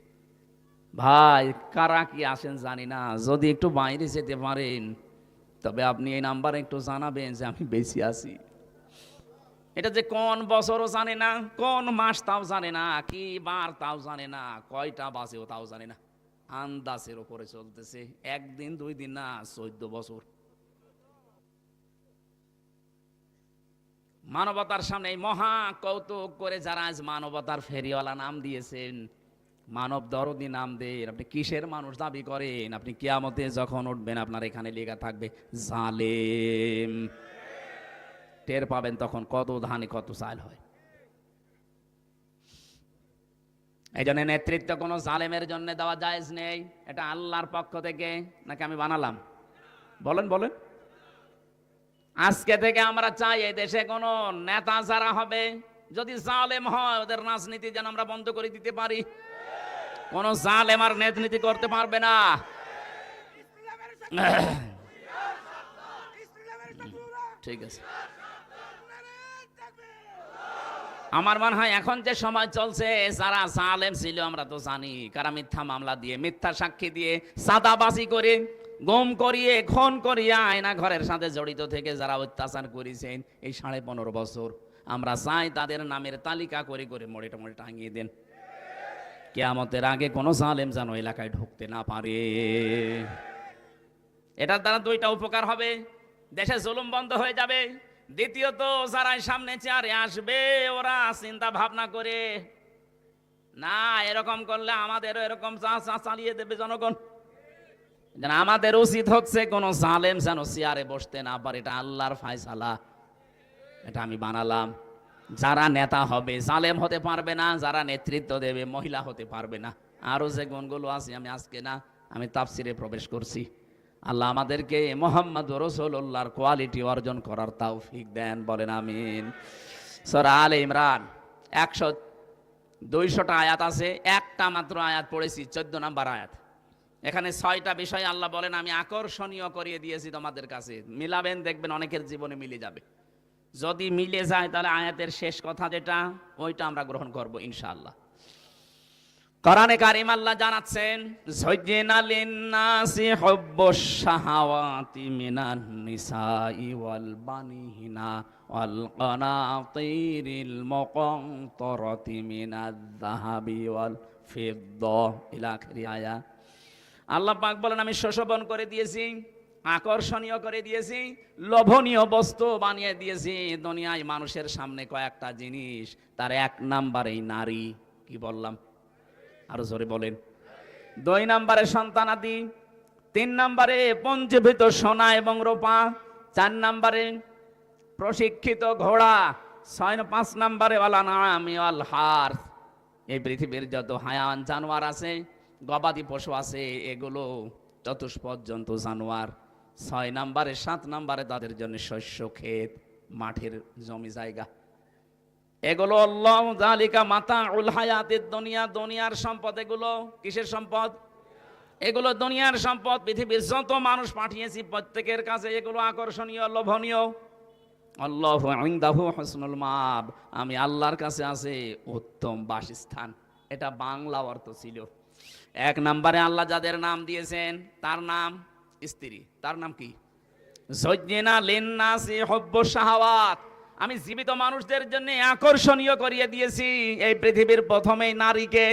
ভাই কারা কি আসেন জানি না, যদি একটু বাইরে যেতে পারেন তবে আপনি এই নাম্বারে একটু জানাবেন যে আমি বেঁচে আছি। এটা যে কোন বছরও জানে না, কোন মাস তাও জানে না, কি বার তাও জানে না, কয়টা বাজেও তাও জানে না, আন্দাজের ওপরে চলতেছে। একদিন 2 দিন না, 14 বছর। মানবতার সামনে এই মহা কৌতুক করে যারা আজ মানবতার ফেরিওয়ালা নাম দিয়েছেন, মানব দরদি নাম দেন, আপনি কিসের মানুষ দাবি করেন? আপনি কিয়ামতে যখন উঠবেন আপনার এখানে লেখা থাকবে জালেম। টের পাবেন তখন কত ধানে কত চাল হয়। এই জন্য নেতৃত্ব কোনো জালেমের জন্য দেওয়া জায়েজ নেই। এটা আল্লাহর পক্ষ থেকে, নাকি আমি বানালাম? বলেন বলেন। আজকে থেকে আমরা চাই এই দেশে কোনো নেতা যারা হবে, যদি জালেম হয় ওদের রাজনীতি যেন আমরা বন্ধ করে দিতে পারি। কোন জালেম আর নেতৃত্ব করতে পারবে না। ঠিক আছে, আমার মনে হয় এখন যে সময় চলছে, যারা জালেম ছিল আমরা তো জানি, কারা মিথ্যা মামলা দিয়ে, মিথ্যা সাক্ষী দিয়ে, সাদাবাজি করে, গুম করিয়ে, খুন করিয়ে, আয়না ঘরের সাথে জড়িত থেকে যারা অত্যাচার করেছেন এই 15.5 বছর, আমরা চাই তাদের নামের তালিকা করে করে মোড়ে মোড়ে টাঙিয়ে দেন। কিয়ামতের আগে কোনো জালেম যেন এলাকায় ঢুকতে না পারে। এটার দ্বারা 2টা উপকার হবে, দেশে জুলুম বন্ধ হয়ে যাবে। দ্বিতীয়ত, যারা সামনে চেয়ারে আসবে ওরা চিন্তা ভাবনা করে, না এরকম করলে আমাদেরও এরকম চালিয়ে দেবে জনগণ। আমাদের উচিত হচ্ছে কোন জালেম যেন চেয়ারে বসতে না পারে। এটা আল্লাহর ফায়সালা, এটা আমি বানালাম। যারা নেতা হবে জালেম হতে পারবে না, যারা নেতৃত্ব দেবে মহিলা হতে পারবে না। আরো যে গুণগুলো আছে আমি আজকে না, আমি তাফসিরে প্রবেশ করছি। আল্লাহ আমাদেরকে মুহাম্মদ রাসূলুল্লাহর কোয়ালিটি অর্জন করার তৌফিক দেন, বলেন আমিন। সূরা আলে ইমরান 200টা আয়াত আছে, একটা মাত্র আয়াত পড়েছি, 14 নম্বর আয়াত। এখানে 6টা বিষয় আল্লাহ বলেন আমি আকর্ষণীয় করিয়ে দিয়েছি তোমাদের কাছে। মিলাবেন, দেখবেন অনেকের জীবনে মিলে যাবে। যদি মিলে যায় তাহলে আয়াতের শেষ কথা যেটা, ওইটা আমরা গ্রহণ করব ইনশাআল্লাহ। কোরআনে কারীম আল্লাহ জানাচ্ছেন, যায়্যানা লিন-নাসি হুব্বুশ শাহাওয়াতি মিনান নিসাই ওয়াল বানিনা ওয়াল কানাতিরিল মুকানতারাতি মিনাজ যাহাবি ওয়াল ফিদ্দা ইলা আখিরি আয়াত। আল্লাহ পাক বলেন আমি শোষণ করে দিয়েছি, আকর্ষণীয় করে দিয়েছি, লোভনীয় বস্তু বানিয়ে দিয়েছি দুনিয়ায় মানুষের সামনে কয়েকটা জিনিস। তার 1 নম্বরেই নারী। কি বললাম? আরো জোরে বলেন। 2 নম্বরে সন্তানাদি, 3 নম্বরে পঞ্জীভূত সোনা এবং রূপা, 4 নম্বরে প্রশিক্ষিত ঘোড়া, 5 নম্বরে ওয়াল আনআমি ওয়াল হারথ। এই পৃথিবীর যত হায়াওয়ান জানোয়ার আছে, গবাদি পশু আছে, এগুলো চতুষ্পদ জন্তু জানোয়ার। 6 নম্বরে 7 নম্বরে তাদের জন্য শস্য ক্ষেত, মাঠের জমি জায়গা। এগুলো আল্লাহ যালিকা মাতাউল হায়াতিদ দুনিয়া, দুনিয়ার সম্পদ। এগুলো কিসের সম্পদ? এগুলো দুনিয়ার সম্পদ। পৃথিবীর যত মানুষ পাঠিয়েছি প্রত্যেকের কাছে এগুলো আকর্ষণীয়, লোভনীয়। আল্লাহু ইনদাহু হুসনুল মাআব, আমি আল্লাহর কাছে আছে উত্তম বাসস্থান। এটা বাংলা অর্থ ছিল। 1 নম্বরে আল্লাহ যাদের নাম দিয়েছেন তার নাম স্ত্রী। তার নাম কি? যায়্যানা লিন-নাসি হুব্বুশ শাহাওয়াত। আমি জীবিত মানুষদের জন্য আকর্ষণীয় করিয়ে দিয়েছি এই পৃথিবীর প্রথমেই নারীকে।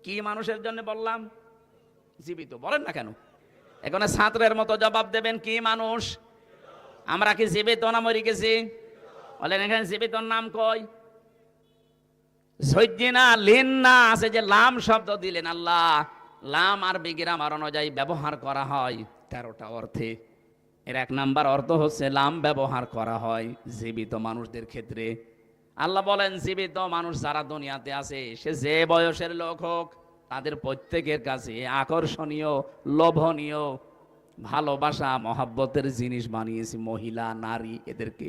কি মানুষের জন্য বললাম? জীবিত। বলেন না কেন? এখানে ছাত্রের মতো জবাব দেবেন, কি মানুষ? আমরা কি জীবিত না মরে গেছি? বলেন এখানে জীবিতর নাম কই? যায়্যানা লিন-নাস, যে লাম শব্দ দিলেন আল্লাহ, লাম আরবি গ্রামার অনুযায়ী ব্যবহার করা হয় 13টা অর্থে। এর 1 নাম্বার অর্থ হচ্ছে লাম ব্যবহার করা হয় জীবিত মানুষদের ক্ষেত্রে। আল্লাহ বলেন জীবিত মানুষ যারা দুনিয়াতে আছে, সে যে বয়সের লোক হোক, তাদের প্রত্যেকের কাছে আকর্ষণীয়, লোভনীয়, ভালোবাসা মহাব্বতের জিনিস বানিয়েছি মহিলা নারী এদেরকে।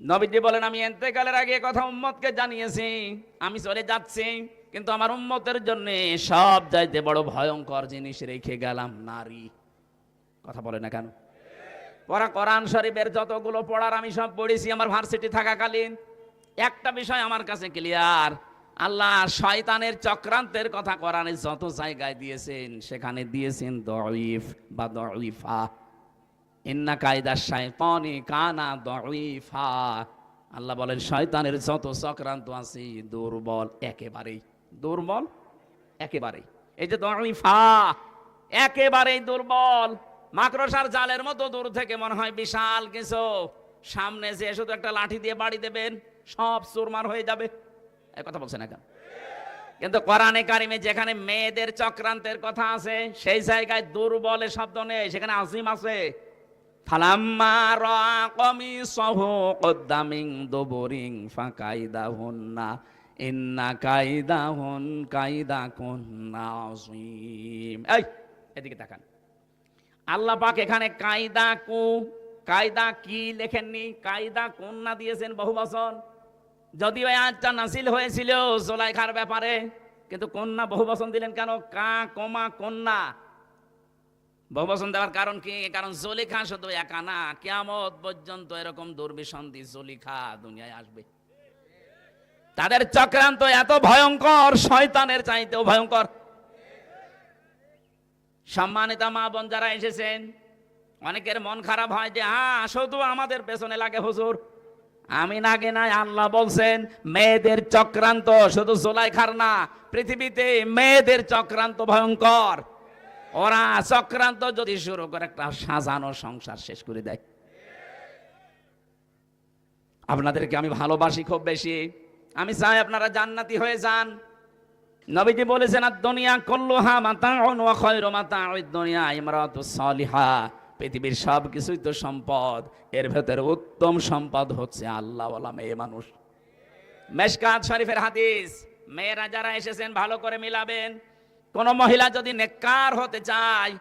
নবীজি বলেন আমি ইন্তেকালের আগে কথা উম্মতকে জানিয়েছি, আমি চলে যাচ্ছি, কিন্তু আমার উম্মতের জন্য সব চাইতে বড় ভয়ঙ্কর জিনিস রেখে গেলাম নারী। কথা বলে না কেন? পড়া কোরআন শরীফের যতগুলো পড়ার আমি সব পড়েছি আমার ভার্সিটি থাকাকালীন। একটা বিষয় আমার কাছে ক্লিয়ার, আল্লাহ শয়তানের চক্রান্তের কথা কোরআনে যত জায়গায় দিয়েছেন সেখানে দিয়েছেন দঈফ বা দঈফা। ইন্না কায়দা শাইতানি কানা দঈফা। আল্লাহ বলেন শয়তানের যত চক্রান্ত আছে দুর্বল, একেবারেই দুর্বল, একেবারেই। এই যে দঈফা, একেবারেই দুর্বল। মাকড়সার জালের মতো দূর থেকে মনে হয় বিশাল কিছু, সামনে যে শুধু একটা লাঠি দিয়ে বাড়ি দেবেন সব চুরমার হয়ে যাবে। এই কথা বলছে না কেন? কিন্তু কোরআনে কারিমে যেখানে মেয়েদের চক্রান্তের কথা আছে সেই জায়গায় দুর্বলের শব্দ নেই, সেখানে আজিম আছে। ফালাম্মা রাআ কমিসাহু কুদ্দা মিন দুবুরিন ফাকাইদাহুন্না ইন্না কাইদাহুন কাইদাকুন্না আযীম। এই এদিকে তাকান, আল্লাহ পাক এখানে কায়দা কু, কায়দা কি লেখেননি, কায়দা কন্যা দিয়েছেন বহুবচন। যদিও আয়াতটা নাযিল হয়েছিল জুলাইখার ব্যাপারে, কিন্তু কন্যা বহুবচন দিলেন কেন? কা কমা কন্যা বহুবচন দেওয়ার কারণ কি? কারণ জুলেখা শুধু একা না, কিয়ামত পর্যন্ত এরকম দুর্বিসন্ধি জুলেখা দুনিয়ায় আসবে। তাদের চক্রান্ত এত ভয়ঙ্কর, শয়তানের চাইতেও ভয়ঙ্কর। সম্মানিত মা বোন যারা এসেছেন, অনেকের মন খারাপ হয় যে হ্যাঁ শুধু আমাদের পেছনে লাগে হুজুর। আমি নাগে নাই, আল্লাহ বলছেন মেয়েদের চক্রান্ত শুধু জুলাইখার না, পৃথিবীতে মেয়েদের চক্রান্ত ভয়ঙ্কর। ওরা চক্রান্ত যদি শুরু করে একটা সাজানো সংসার শেষ করে দেয়। আপনাদেরকে আমি ভালোবাসি খুব বেশি, আমি চাই আপনারা জান্নাতি হয়ে যান। নবীজি বলেছেন দুনিয়া কুল্লুহা মাতাউন ওয়া খায়রু মাতাউদ দুনিয়া ইমরাতুস সালিহা। পৃথিবীর সব কিছুই তো সম্পদ, এর ভেতরে উত্তম সম্পদ হচ্ছে আল্লাহওয়ালা মেয়ে মানুষ। মেশকাত শরীফের হাদিস, মেয়েরা যারা এসেছেন ভালো করে মিলাবেন। কোন মহিলা যদি নেককার হতে চায়,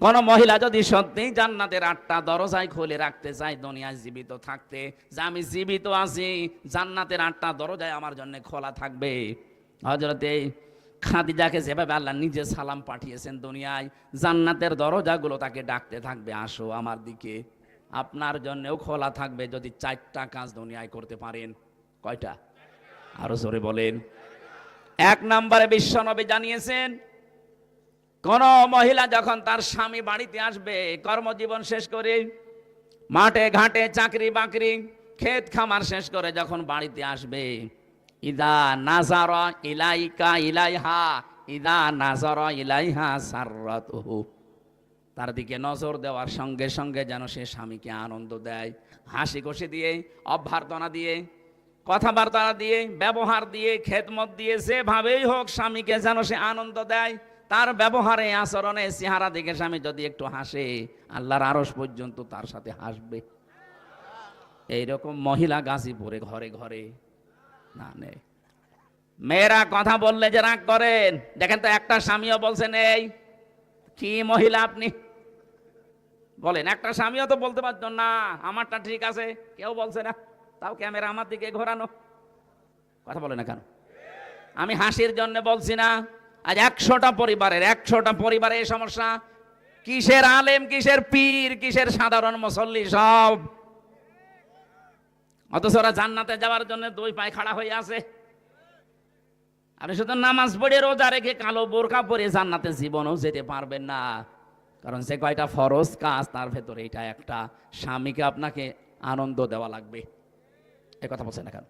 কোন মহিলা যদি সত্যি জান্নাতের 8টা দরজায় খুলে রাখতে চায় দুনিয়ায় জীবিত থাকতে, যে আমি জীবিত আছি, জান্নাতের 8টা দরজায় আমার জন্য খোলা থাকবে। হযরতে খাদিজাকে যেভাবে আল্লাহ নিজে সালাম পাঠিয়েছেন দুনিয়ায়, জান্নাতের দরজাগুলো তাকে ডাকতে থাকবে আসো আমার দিকে। আপনার জন্যও খোলা থাকবে যদি 4টা কাজ দুনিয়ায় করতে পারেন। কয়টা? আরো জোরে বলেন। 1 নম্বরে বিশ্বনবী জানিয়েছেন কোন মহিলা যখন তার স্বামী বাড়িতে আসবে কর্মজীবন শেষ করে, মাঠে ঘাটে চাকরি বাকরি ক্ষেত খামার শেষ করে যখন বাড়িতে আসবে, ইদা নাজারা ইলাইকা ইলাইহা ইদা নাজারা ইলাইহা সাররাতুহু, তার দিকে নজর দেওয়ার সঙ্গে সঙ্গে যেন সে স্বামীকে আনন্দ দেয়, হাসি খুশি দিয়ে, অভ্যর্থনা দিয়ে, কথাবার্তা দিয়ে, ব্যবহার দিয়ে, খেদমত দিয়ে, যেভাবেই হোক স্বামীকে যেন সে আনন্দ দেয়। তার ব্যবহারে আচরণে চেহারা দেখে স্বামী যদি একটু হাসে, আল্লাহর আরশ পর্যন্ত তার সাথে হাসবে। এইরকম মহিলা গাজীপুরে ঘরে ঘরে না নেই। মেয়েরা কথা বললে যে রাগ করেন, দেখেন তো একটা স্বামীও বলছেন এই কি মহিলা আপনি বলেন, একটা স্বামীও তো বলতে পারতো না আমারটা ঠিক আছে, কেউ বলছে না, তাও ক্যামেরা আমার দিকে ঘোরানো। কথা বলে না কেন? আমি হাসির জন্য বলছি না, আজ 100টা পরিবারে এই সমস্যা। কিসের আলেম, কিসের পীর, কিসের সাধারণ মুসল্লি, সব। অথচ ওরা জান্নাতে যাওয়ার জন্য 2 পায়ে খাড়া হয়ে আছে। আপনি শুধু নামাজ পড়ে রোজা রেখে কালো বোরকা পরে জান্নাতে জীবনও যেতে পারবেন না। কারণ সে কয়টা ফরজ কাজ, তার ভেতরে এটা একটা, স্বামীকে আপনাকে আনন্দ দেওয়া লাগবে। এ কথা বলছেন না কেন?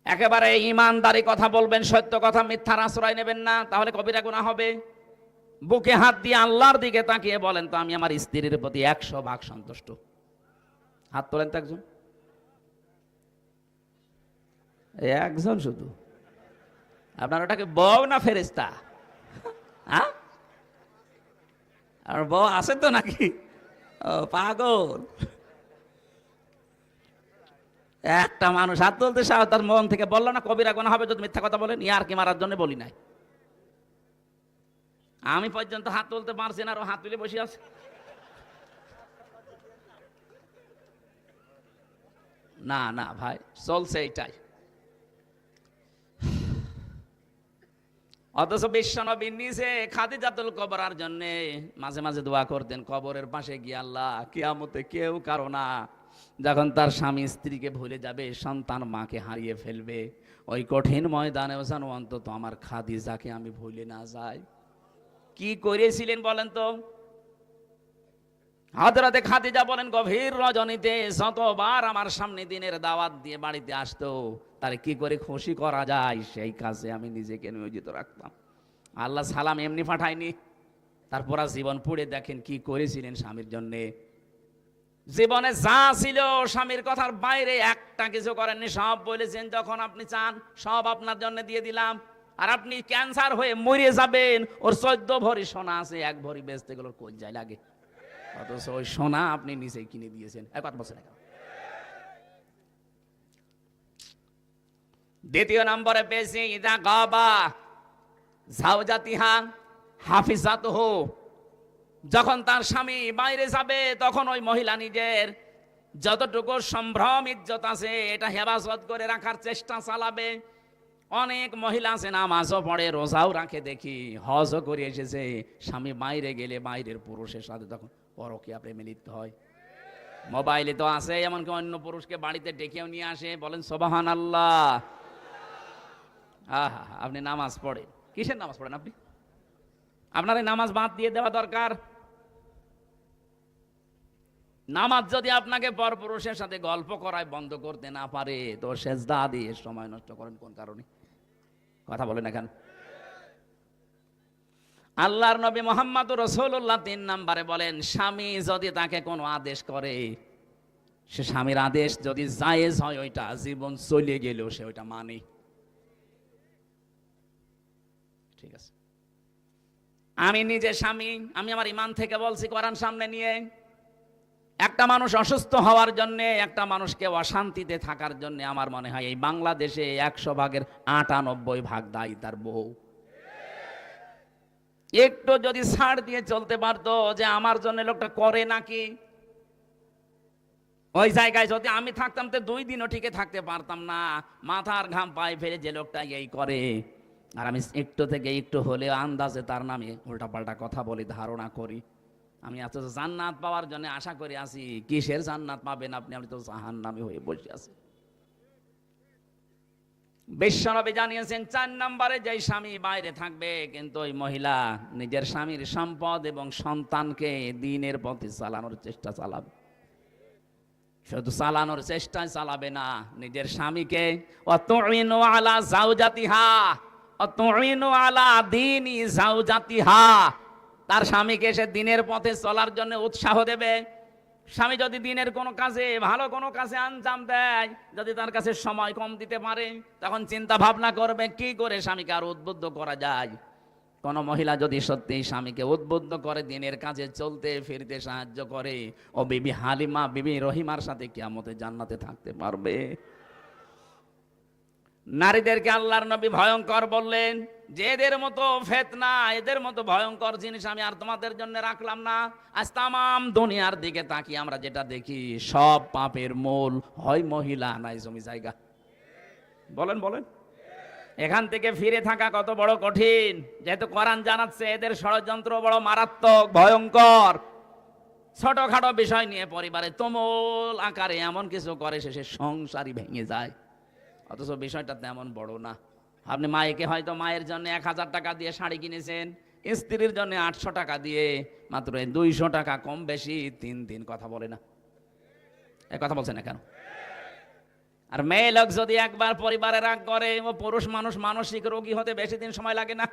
একেবারে ইমানদারি কথা বলবেন, সত্য কথা, মিথ্যার আশ্রয় নেবেন না, তাহলে কবিরা গুনাহ হবে। বুকে হাত দিয়ে আল্লাহর দিকে তাকিয়ে বলেন তো আমি আমার স্ত্রীর প্রতি 100% সন্তুষ্ট। হাত তোলেন তো একজন, একজন শুধু। আপনার ওটাকে বউ না ফেরেশতা? হ্যাঁ, আর বউ আছে তো নাকি? ও পাগল। একটা মানুষ হাত তুলতে সাহস, তার মন থেকে বললো না কবিরা গুনাহ হবে যদি মিথ্যা কথা বলেন, ইয়ার কি মারার জন্য বলি নাই। আমি পর্যন্ত হাত তুলতে পারছি না, আর ও হাত তুলে বসে আছে। না না ভাই, চলছে এইটাই। অথচ বিশ্বনবী নিজে খাদিজাতুল কুবরার জন্য মাঝে মাঝে দোয়া করতেন, কবরের পাশে গিয়ে, আল্লাহ কিয়ামতে কেউ কারো না, যখন তার স্বামী স্ত্রীকে ভুলে যাবে, সন্তান মাকে হারিয়ে ফেলবে, ওই কঠিন ময়দানে যেন অন্তত আমার খাদিজাকে আমি ভুলে না যাই। কি করেছিলেন বলেন তো? হযরতে খাদিজা বলেন, গভীর রজনীতে যতবার আমার সামনে দিনের দাওয়াত দিয়ে বাড়িতে আসতো, তার কি করে খুশি করা যায় সেই কাজে আমি নিজেকে নিয়োজিত রাখতাম। আল্লাহ সালাম এমনি পাঠায়নি, তারপর জীবন পুড়ে দেখেন কি করেছিলেন স্বামীর জন্যে। জীবনে যা ছিল স্বামীর কথার বাইরে একটা কিছু করেননি, সব বলেছেন যখন আপনি চান সব আপনার জন্য দিয়ে দিলাম। আর আপনি ক্যান্সার হয়ে মরে যাবেন, ওর 14 ভরি সোনা আছে, 1 ভরি বেচতে গেলে কোন যায় লাগে, অথচ ওই সোনা আপনি নিজেই কিনে দিয়েছেন। কথা বলছেন না? দ্বিতীয় নম্বরে পেয়েছি ইদা গাবা জাওজাতিহা হাফিজাতুহু, যখন তার স্বামী বাইরে যাবে তখন ওই মহিলা নিজের যতটুকু সম্ভ্রম ইজ্জত আছে এটা হেফাজত করে রাখার চেষ্টা চালাবে। অনেক মহিলা আছে নামাজও পড়ে, রোজাও রাখে, দেখি হজও করে এসেছে, স্বামী বাইরে গেলে বাইরের পুরুষের সাথে তখন পরকীয়া প্রেমে লিপ্ত হয়। মোবাইলে তো আছে, এমনকি অন্য পুরুষকে বাড়িতে ডেকেও নিয়ে আসে। বলেন সুবহানাল্লাহ। আহা, আপনি নামাজ পড়েন, কিসের নামাজ পড়েন আপনি? আপনার এই নামাজ বাদ দিয়ে দেওয়া দরকার। নামাজ যদি আপনাকে পরপুরুষের সাথে গল্প করায় বন্ধ করতে না পারে, তো সেজদা দিয়ে সময় নষ্ট করেন কোন কারণে? কথা বলেন না কেন? আল্লাহর নবী মুহাম্মদুর রাসূলুল্লাহ 3 নম্বরে বলেন, স্বামী যদি তাকে কোনো আদেশ করে, সে স্বামীর আদেশ যদি জায়েজ হয়, ওইটা জীবন চলে গেলেও সে ওইটা মানে। ঠিক আছে, আমি নিজে স্বামী, আমি আমার ঈমান থেকে বলছি, কোরআন সামনে নিয়ে, একটা মানুষ অসুস্থ হওয়ার জন্য, একটা মানুষকে অশান্তিতে থাকার জন্য আমার মনে হয় এই বাংলাদেশে 100 ভাগের 98 ভাগ দায়ী তার বউ। একটু যদি ছাড় দিয়ে চলতে পারতো যে আমার জন্য লোকটা করে নাকি, ওই জায়গায় যদি আমি থাকতাম তো 2 দিনও ঠিকই থাকতে পারতাম না। মাথার ঘাম পায়ে ফেলে যে লোকটা এই করে, আর আমি একটু থেকে একটু হলে আন্দাজে তার নামে উল্টাপাল্টা কথা বলি, ধারণা করি। আমি এত জান্নাত পাওয়ার জন্য আশা করে আছি, কিসের জান্নাত পাবেন আপনি? আপনি তো জাহান্নামী হয়ে বসে আছেন। বিশ্বনবী জানিয়েছেন 4 নম্বরে, যে স্বামী বাইরে থাকবে কিন্তু ওই মহিলা নিজের স্বামীর সম্পদ এবং সন্তানকে দ্বীনের পথে চালানোর চেষ্টা চালাবে। শুধু চালানোর চেষ্টায় চালাবে না, নিজের স্বামীকে অতুইনু আলা জাওজাতিহা অতুইনু আলা দীনি জাওজাতিহা, তার স্বামীকে সে দ্বীনের পথে চলার জন্য উৎসাহ দেবে। স্বামী যদি দিনের কোনো কাজে, ভালো কোনো কাজে আঞ্জাম দেয়, যদি তার কাছে সময় কম দিতে পারে, তখন চিন্তা ভাবনা করবে কি করে স্বামীকে আরো উদ্বুদ্ধ করা যায়। কোন মহিলা যদি সত্যি স্বামীকে উদ্বুদ্ধ করে, দিনের কাজে চলতে ফিরতে সাহায্য করে, ও বিবি হালিমা, বিবি রহিমার সাথে কিয়ামতে জান্নাতে থাকতে পারবে। নারীদেরকে আল্লাহর নবী ভয়ঙ্কর বললেন, যে এদের মতো ফিতনা, এদের মতো ভয়ঙ্কর জিনিস আমি আর তোমাদের জন্য রাখলাম না। আজ তামাম দুনিয়ার দিকে তাকিয়ে আমরা যেটা দেখি, সব পাপের মূল হয় মহিলা, নাই জমি জায়গা। বলেন বলেন, এখান থেকে ফিরে থাকা কত বড় কঠিন, যেহেতু কোরআন জানাচ্ছে এদের ষড়যন্ত্র বড় মারাত্মক, ভয়ঙ্কর। ছোটখাটো বিষয় নিয়ে পরিবারে তুমুল আকারে এমন কিছু করে, শেষে সংসারই ভেঙে যায়। অথচ বিষয়টা তেমন বড় না। আপনি মায়েকে হয়তো মায়ের জন্য 1000 টাকা দিয়ে শাড়ি কিনেছেন, স্ত্রীর জন্য 800 টাকা দিয়ে, মাত্র 200 টাকা কম বেশি 3 দিন কথা বলে না। এই কথা বলছেন না কেন? আর মেয়ে লোক যদি একবার পরিবারে রাগ করে, ও পুরুষ মানুষ মানসিক রোগী হতে বেশি দিন সময় লাগে না।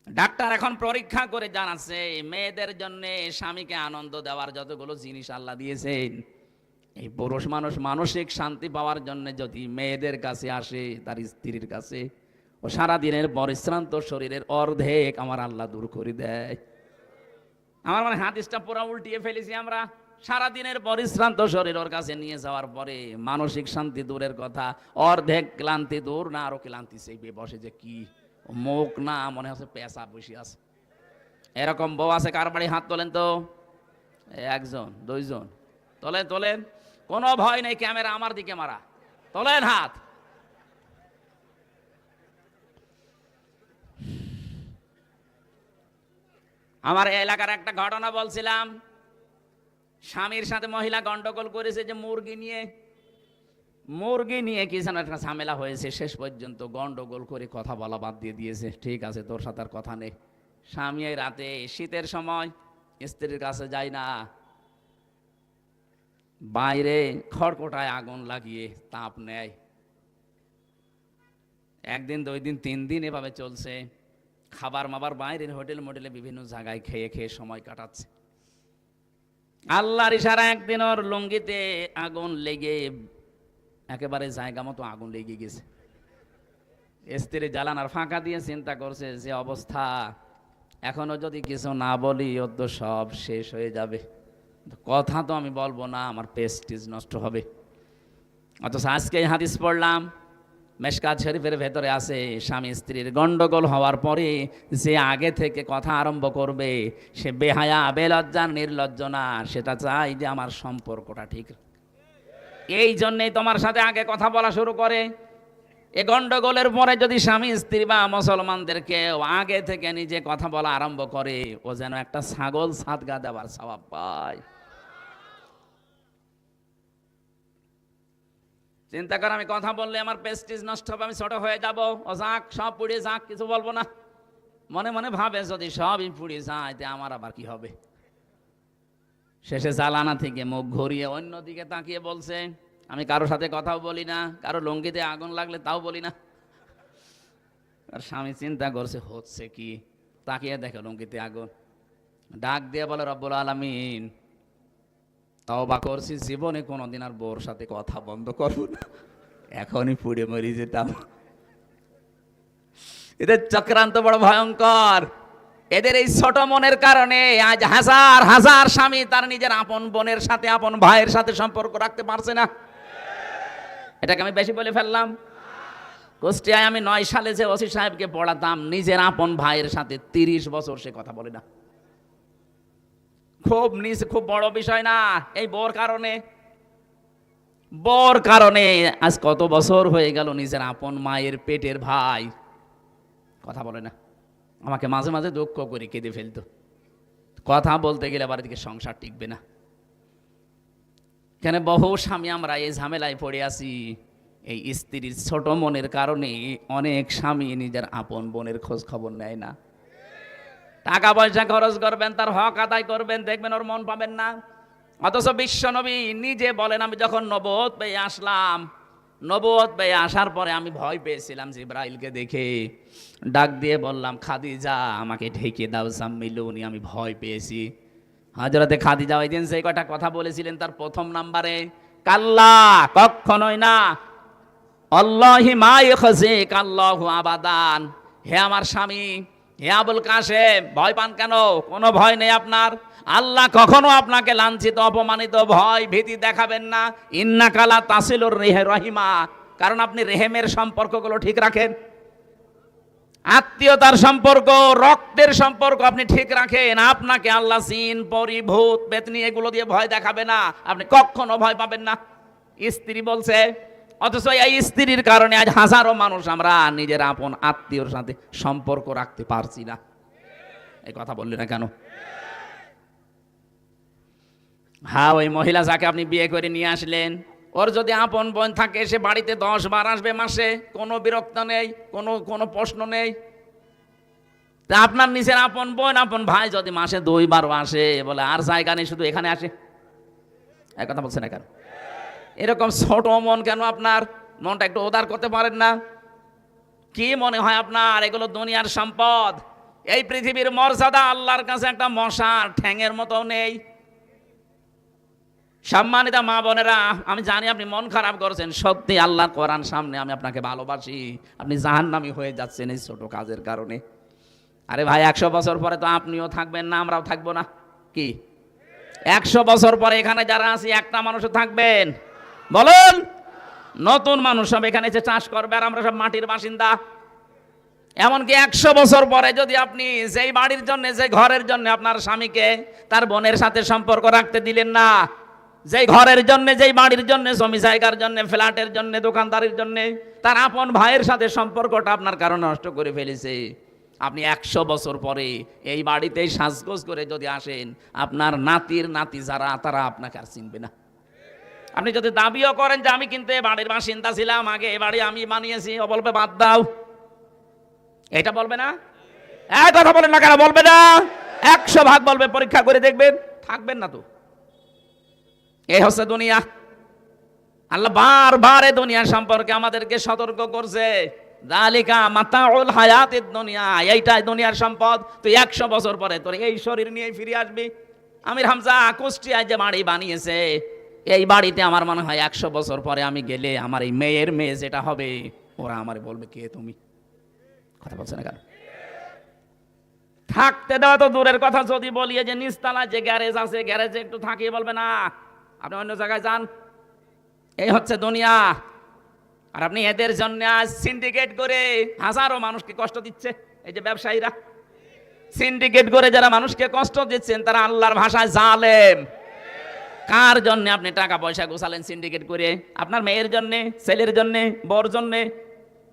ডাক্তার এখন পরীক্ষা করে জানাচ্ছে, মেয়েদের জন্য স্বামীকে আনন্দ দেওয়ার যতগুলো জিনিস আল্লাহ দিয়েছেন, এই পুরুষ মানুষ মানসিক শান্তি পাওয়ার জন্য যদি মেয়েদের কাছে আসে, তার স্ত্রীর কাছে, ও সারাদিনের পরিশ্রান্ত শরীরের অর্ধেক আমার আল্লাহ দূর করে দেয়। আমার মানে হাদিসটা পুরো উল্টিয়ে ফেলেছি আমরা। সারাদিনের পরিশ্রান্ত শরীর ওর কাছে নিয়ে যাওয়ার পরে মানসিক শান্তি দূরের কথা, অর্ধেক ক্লান্তি দূর না, আরো ক্লান্তি সেই বসে যে কি মুখ না মনে হচ্ছে পেশা বসে আছে। এরকম বউ আছে কার বাড়ি? হাত তোলেন তো। একজন, দুইজন, তোলেন তোলেন, কোনো ভয় নেই, ক্যামেরা আমার দিকে মারা, তোলেন হাত। আমার এলাকার একটা ঘটনা বলছিলাম, স্বামীর সাথে মহিলা গন্ডগোল করেছে যে মুরগি নিয়ে কি যেন একটা ঝামেলা হয়েছে। শেষ পর্যন্ত গন্ডগোল করে কথা বলা বাদ দিয়ে দিয়েছে। ঠিক আছে, তোর সাথে আর কথা নেই। স্বামী এই রাতে শীতের সময় স্ত্রীর কাছে যায় না, বাইরে খড়কোটায় আগুন লাগিয়ে তাপ নেয়। একদিন, দুই দিন, 3 দিন এভাবে চলছে। খাবার মাবার বাইরের হোটেল মোটেলে বিভিন্ন জায়গায় খেয়ে খেয়ে সময় কাটাচ্ছে। আল্লাহর ইশারা একদিন ওর লুঙ্গিতে আগুন লেগে একেবারে জায়গা মতো আগুন লেগে গেছে। স্ত্রী জ্বালানার ফাঁকা দিয়ে চিন্তা করছে যে অবস্থা, এখনো যদি কিছু না বলি ওর তো সব শেষ হয়ে যাবে, কথা তো আমি বলবো না, আমার প্রেস্টিজ নষ্ট হবে। অথচ আজকে হাদিস পড়লাম, মেশকাত শরীফের ভেতরে আছে, স্বামী স্ত্রীর গন্ডগোল হওয়ার পরে যে আগে থেকে কথা আরম্ভ করবে সে বেহায়া, বেলজ্জা, নির্লজ্জ না, সেটা চাই যে আমার সম্পর্কটা ঠিক। এই জন্যেই তোমার সাথে আগে কথা বলা শুরু করে। এ গন্ডগোলের পরে যদি স্বামী স্ত্রী বা মুসলমানদেরকে আগে থেকে নিজে কথা বলা আরম্ভ করে, ও যেন একটা ছাগল সাদগা দেওয়ার সওয়াব পায়। চিন্তা কর, আমি কথা বললে আমার প্রেস্টিজ নষ্ট হবে, আমি ছোট হয়ে যাব, ও যাক সব পুড়ে যাক, কিছু বলবো না। মনে মনে ভাবে যদি সবই পুড়ে যায় তে আমার আবার কি হবে। শেষে জ্বালানা থেকে মুখ ঘুরিয়ে অন্যদিকে তাকিয়ে বলছে, আমি কারোর সাথে কথাও বলি না, কারো লুঙ্গিতে আগুন লাগলে তাও বলি না। আর স্বামী চিন্তা করছে হচ্ছে কি, তাকিয়ে দেখে লুঙ্গিতে আগুন, ডাক দিয়ে বলে, রব্বুল আলামিন, তওবা করছি, জীবনে কোনোদিন আর বউর সাথে কথা বন্ধ করবো না, এখনই পুড়ে মরি যেতাম। এদের চক্রান্ত বড় ভয়ঙ্কর। এদের এই ছোট মনের কারণে আজ হাজার হাজার স্বামী তার নিজের আপন বোনের সাথে, আপন ভাইয়ের সাথে সম্পর্ক রাখতে পারছে না। এটাকে আমি বেশি বলে ফেললাম? কুষ্টিয়ায় আমি 9 সালে যে ওসি সাহেবকে পড়াতাম, নিজের আপন ভাইয়ের সাথে 30 বছর সে কথা বলে না। খুব বড় বিষয় না, এই বোর কারণে আজ কত বছর হয়ে গেল নিজের আপন মায়ের পেটের ভাই কথা বলে না। আমাকে মাঝে মাঝে দুঃখ করে কেঁদে ফেলতো। কথা বলতে গেলে আবার এদিকে সংসার টিকবে না। কেন বহু স্বামী আমরা এই ঝামেলায় পড়ে আছি, এই স্ত্রীর ছোট মনের কারণে অনেক স্বামী নিজের আপন বোনের খোঁজ খবর নেয় না। টাকা পয়সা খরচ করবেন, তার হক আদায় করবেন, দেখবেন ওর মন পাবেন না। অথচ বিশ্বনবী নিজে বলেন, আমি যখন নবুয়ত পেয়ে আসলাম, নবুয়ত পেয়ে আসার পরে আমি ভয় পেয়েছিলাম জিবরাইলকে দেখে। ডাক দিয়ে বললাম, খাদিজা আমাকে ঢেকে দাও, জাম্মিলুনি, আমি ভয় পেয়েছি। হযরতে খাদিজা ওই দিন সেই কটা কথা বলেছিলেন তার প্রথম নাম্বারে, কাল্লা, কখনোই না, আল্লাহি মা ইয়াখজিক আল্লাহু আবাদান। হে আমার স্বামী, হে আবুল কাসেম, ভয় পান কেন? কোনো ভয় নেই আপনার। আল্লাহ কখনো আপনাকে লাঞ্ছিত, অপমানিত, ভয় ভীতি দেখাবেন না। ইন্নাকা লা তাসিলুর রহিমা, কারণ আপনি রেহেমের সম্পর্কগুলো ঠিক রাখেন, আত্মীয়তার সম্পর্ক, রক্তের সম্পর্ক আপনি ঠিক রাখেন। আপনাকে আল্লাহ জিন, পরি, ভূত, পেতনি এগুলো দিয়ে ভয় দেখাবে না, আপনি কখনো ভয় পাবেন না। স্ত্রী বলছে, অথচ এই স্ত্রীর কারণে আজ হাজারো মানুষ আমরা নিজের আপন আত্মীয়র সাথে সম্পর্ক রাখতে পারছি না। এই কথা বললি না কেন? হ্যাঁ, ওই মহিলা যাকে আপনি বিয়ে করে নিয়ে আসলেন, ওর যদি আপন বোন থাকে, সে বাড়িতে 10 বার আসবে মাসে, কোনো বিরক্ত নেই, কোনো প্রশ্ন নেই। তা আপনার নিজের আপন বোন, আপন ভাই যদি মাসে 2 বার আসে, বলে আর জায়গা নেই, শুধু এখানে আসে, এক কথা বলছে না কেন? এরকম ছোট মন কেন আপনার? মনটা একটু উদার করতে পারেন না? কি মনে হয় আপনার এগুলো দুনিয়ার সম্পদ? এই পৃথিবীর মর্যাদা আল্লাহর কাছে একটা মশার ঠ্যাঙের মতো নেই। সম্মানিত মা বোনেরা, আমি জানি আপনি মন খারাপ করছেন, সত্যি আল্লাহর কোরআন সামনে আমি আপনাকে ভালোবাসি, আপনি জাহান্নামী হয়ে যাচ্ছেন এই ছোট কাজের কারণে। আরে ভাই, 100 বছর পরে তো আপনিও থাকবেন না, আমরাও থাকবো না কি? 100 বছর পরে এখানে যারা আছি একটা মানুষও থাকবেন? বলুন। নতুন মানুষ সব এখানে এসে চাষ করবে, আর আমরা সব মাটির বাসিন্দা। এমনকি 100 বছর পরে যদি আপনি যেই বাড়ির জন্য, যে ঘরের জন্য আপনার স্বামীকে তার বোনের সাথে সম্পর্ক রাখতে দিলেন না, যেই ঘরের জন্য, যেই বাড়ির জন্য, জমি জায়গার জন্য, ফ্ল্যাটের জন্য, দোকানদারির জন্য তার আপন ভাইয়ের সাথে সম্পর্কটা আপনার কারণে নষ্ট করে ফেলেছে, আপনি 100 বছর পরে এই বাড়িতেই সাজগোজ করে যদি আসেন, আপনার নাতির নাতি যারা তারা আপনাকে আর চিনবে না। আপনি যদি দাবিও করেন যে আমি কিন্তু এই বাড়ির বাসিন্দা ছিলাম, আগে এই বাড়ি আমি বানিয়েছি, ও বলবে বাদ দাও। এটা বলবে না? এক কথা বলেন না কেন? বলবে না? 100 ভাগ বলবে। পরীক্ষা করে দেখবেন, থাকবেন না তো। এই হচ্ছে দুনিয়া। আল্লাহ বারবার এই দুনিয়া সম্পর্কে আমাদেরকে সতর্ক করছে, যালিকা মাতাউল হায়াতিদ দুনিয়া, এইটাই দুনিয়ার সম্পদ। তুই 100 বছর পরে তোর এই শরীর নিয়ে ফিরে আসবি। আমির হামজা কুষ্টিয়ায় যে বাড়ি বানিয়েছে, এই বাড়িতে আমার মনে হয় 100 বছর পরে আমি গেলে আমার এই মেয়ের মেয়ে যেটা হবে, ওরা আমারে বলবে কে তুমি? কথা বলছে না কেন? থাকতে দেওয়া তো দূরের কথা, যদি বলিয়ে যে নিচতলায় যে গ্যারেজ আছে, গ্যারেজে একটু থাকিয়ে বলবে না, আপনি অন্য জায়গায় যান। এই হচ্ছে দুনিয়া। আর আপনি এদের জন্য আজ সিন্ডিকেট করে হাজারো মানুষকে কষ্ট দিচ্ছে। এই যে ব্যবসায়ীরা সিন্ডিকেট করে যারা মানুষকে কষ্ট দিচ্ছেন, তারা আল্লাহর ভাষায় জালেম। কার জন্য আপনি টাকা পয়সা গোছালেন সিন্ডিকেট করে? আপনার মেয়ের জন্যে, ছেলের জন্যে, বর জন্যে?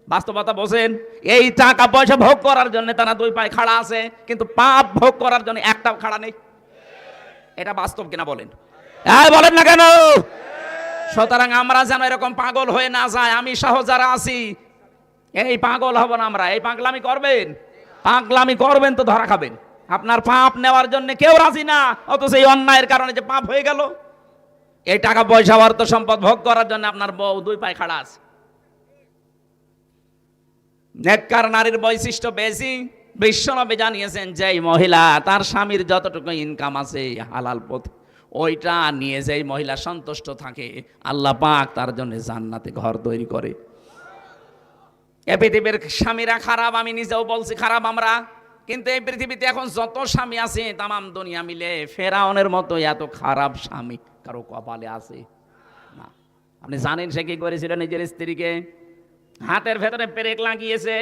বাস্তবতা বোঝেন। এই টাকা পয়সা ভোগ করার জন্য তারা 2 পায়ে খাড়া আছে, কিন্তু পাপ ভোগ করার জন্য একটাও খাড়া নেই। এটা বাস্তব কিনা বলেন? বলেন না কেন? সুতরাং আমরা যেন এরকম পাগল হয়ে না যায়, আমি সহ যারা আছি এই পাগল হব না আমরা। এই পাগলামি করবেন, পাগলামি করবেন তো ধরা খাবেন। আপনার পাপ নেওয়ার জন্য কেউ রাজি না, অথচ এই অন্যায়ের কারণে যে পাপ হয়ে গেল। এই টাকা পয়সা অর্থ সম্পদ ভোগ করার জন্য আপনার বউ 2 পায়ে খাড়া আছে। নেককার নারীর বৈশিষ্ট্য বেশি। বিশ্বনবী জানিয়েছেন, যে মহিলা তার স্বামীর যতটুকু ইনকাম আছে হালাল পথে, ওইটা নিয়ে যেই মহিলা সন্তুষ্ট থাকে, আল্লাহ পাক তার জন্য জান্নাতে ঘর তৈরি করে। এই পৃথিবীর স্বামীরা খারাপ, আমি নিজেও বলছি খারাপ আমরা, কিন্তু এই পৃথিবীতে এখন যত স্বামী আছে তামাম দুনিয়া মিলে ফেরাউনের মতো এত খারাপ স্বামী কারো কপালে আছে না। আপনি জানেন সে কি করেছিল? নিজের স্ত্রীকে হাতের ভেতরে পেরেক লাগিয়েছে,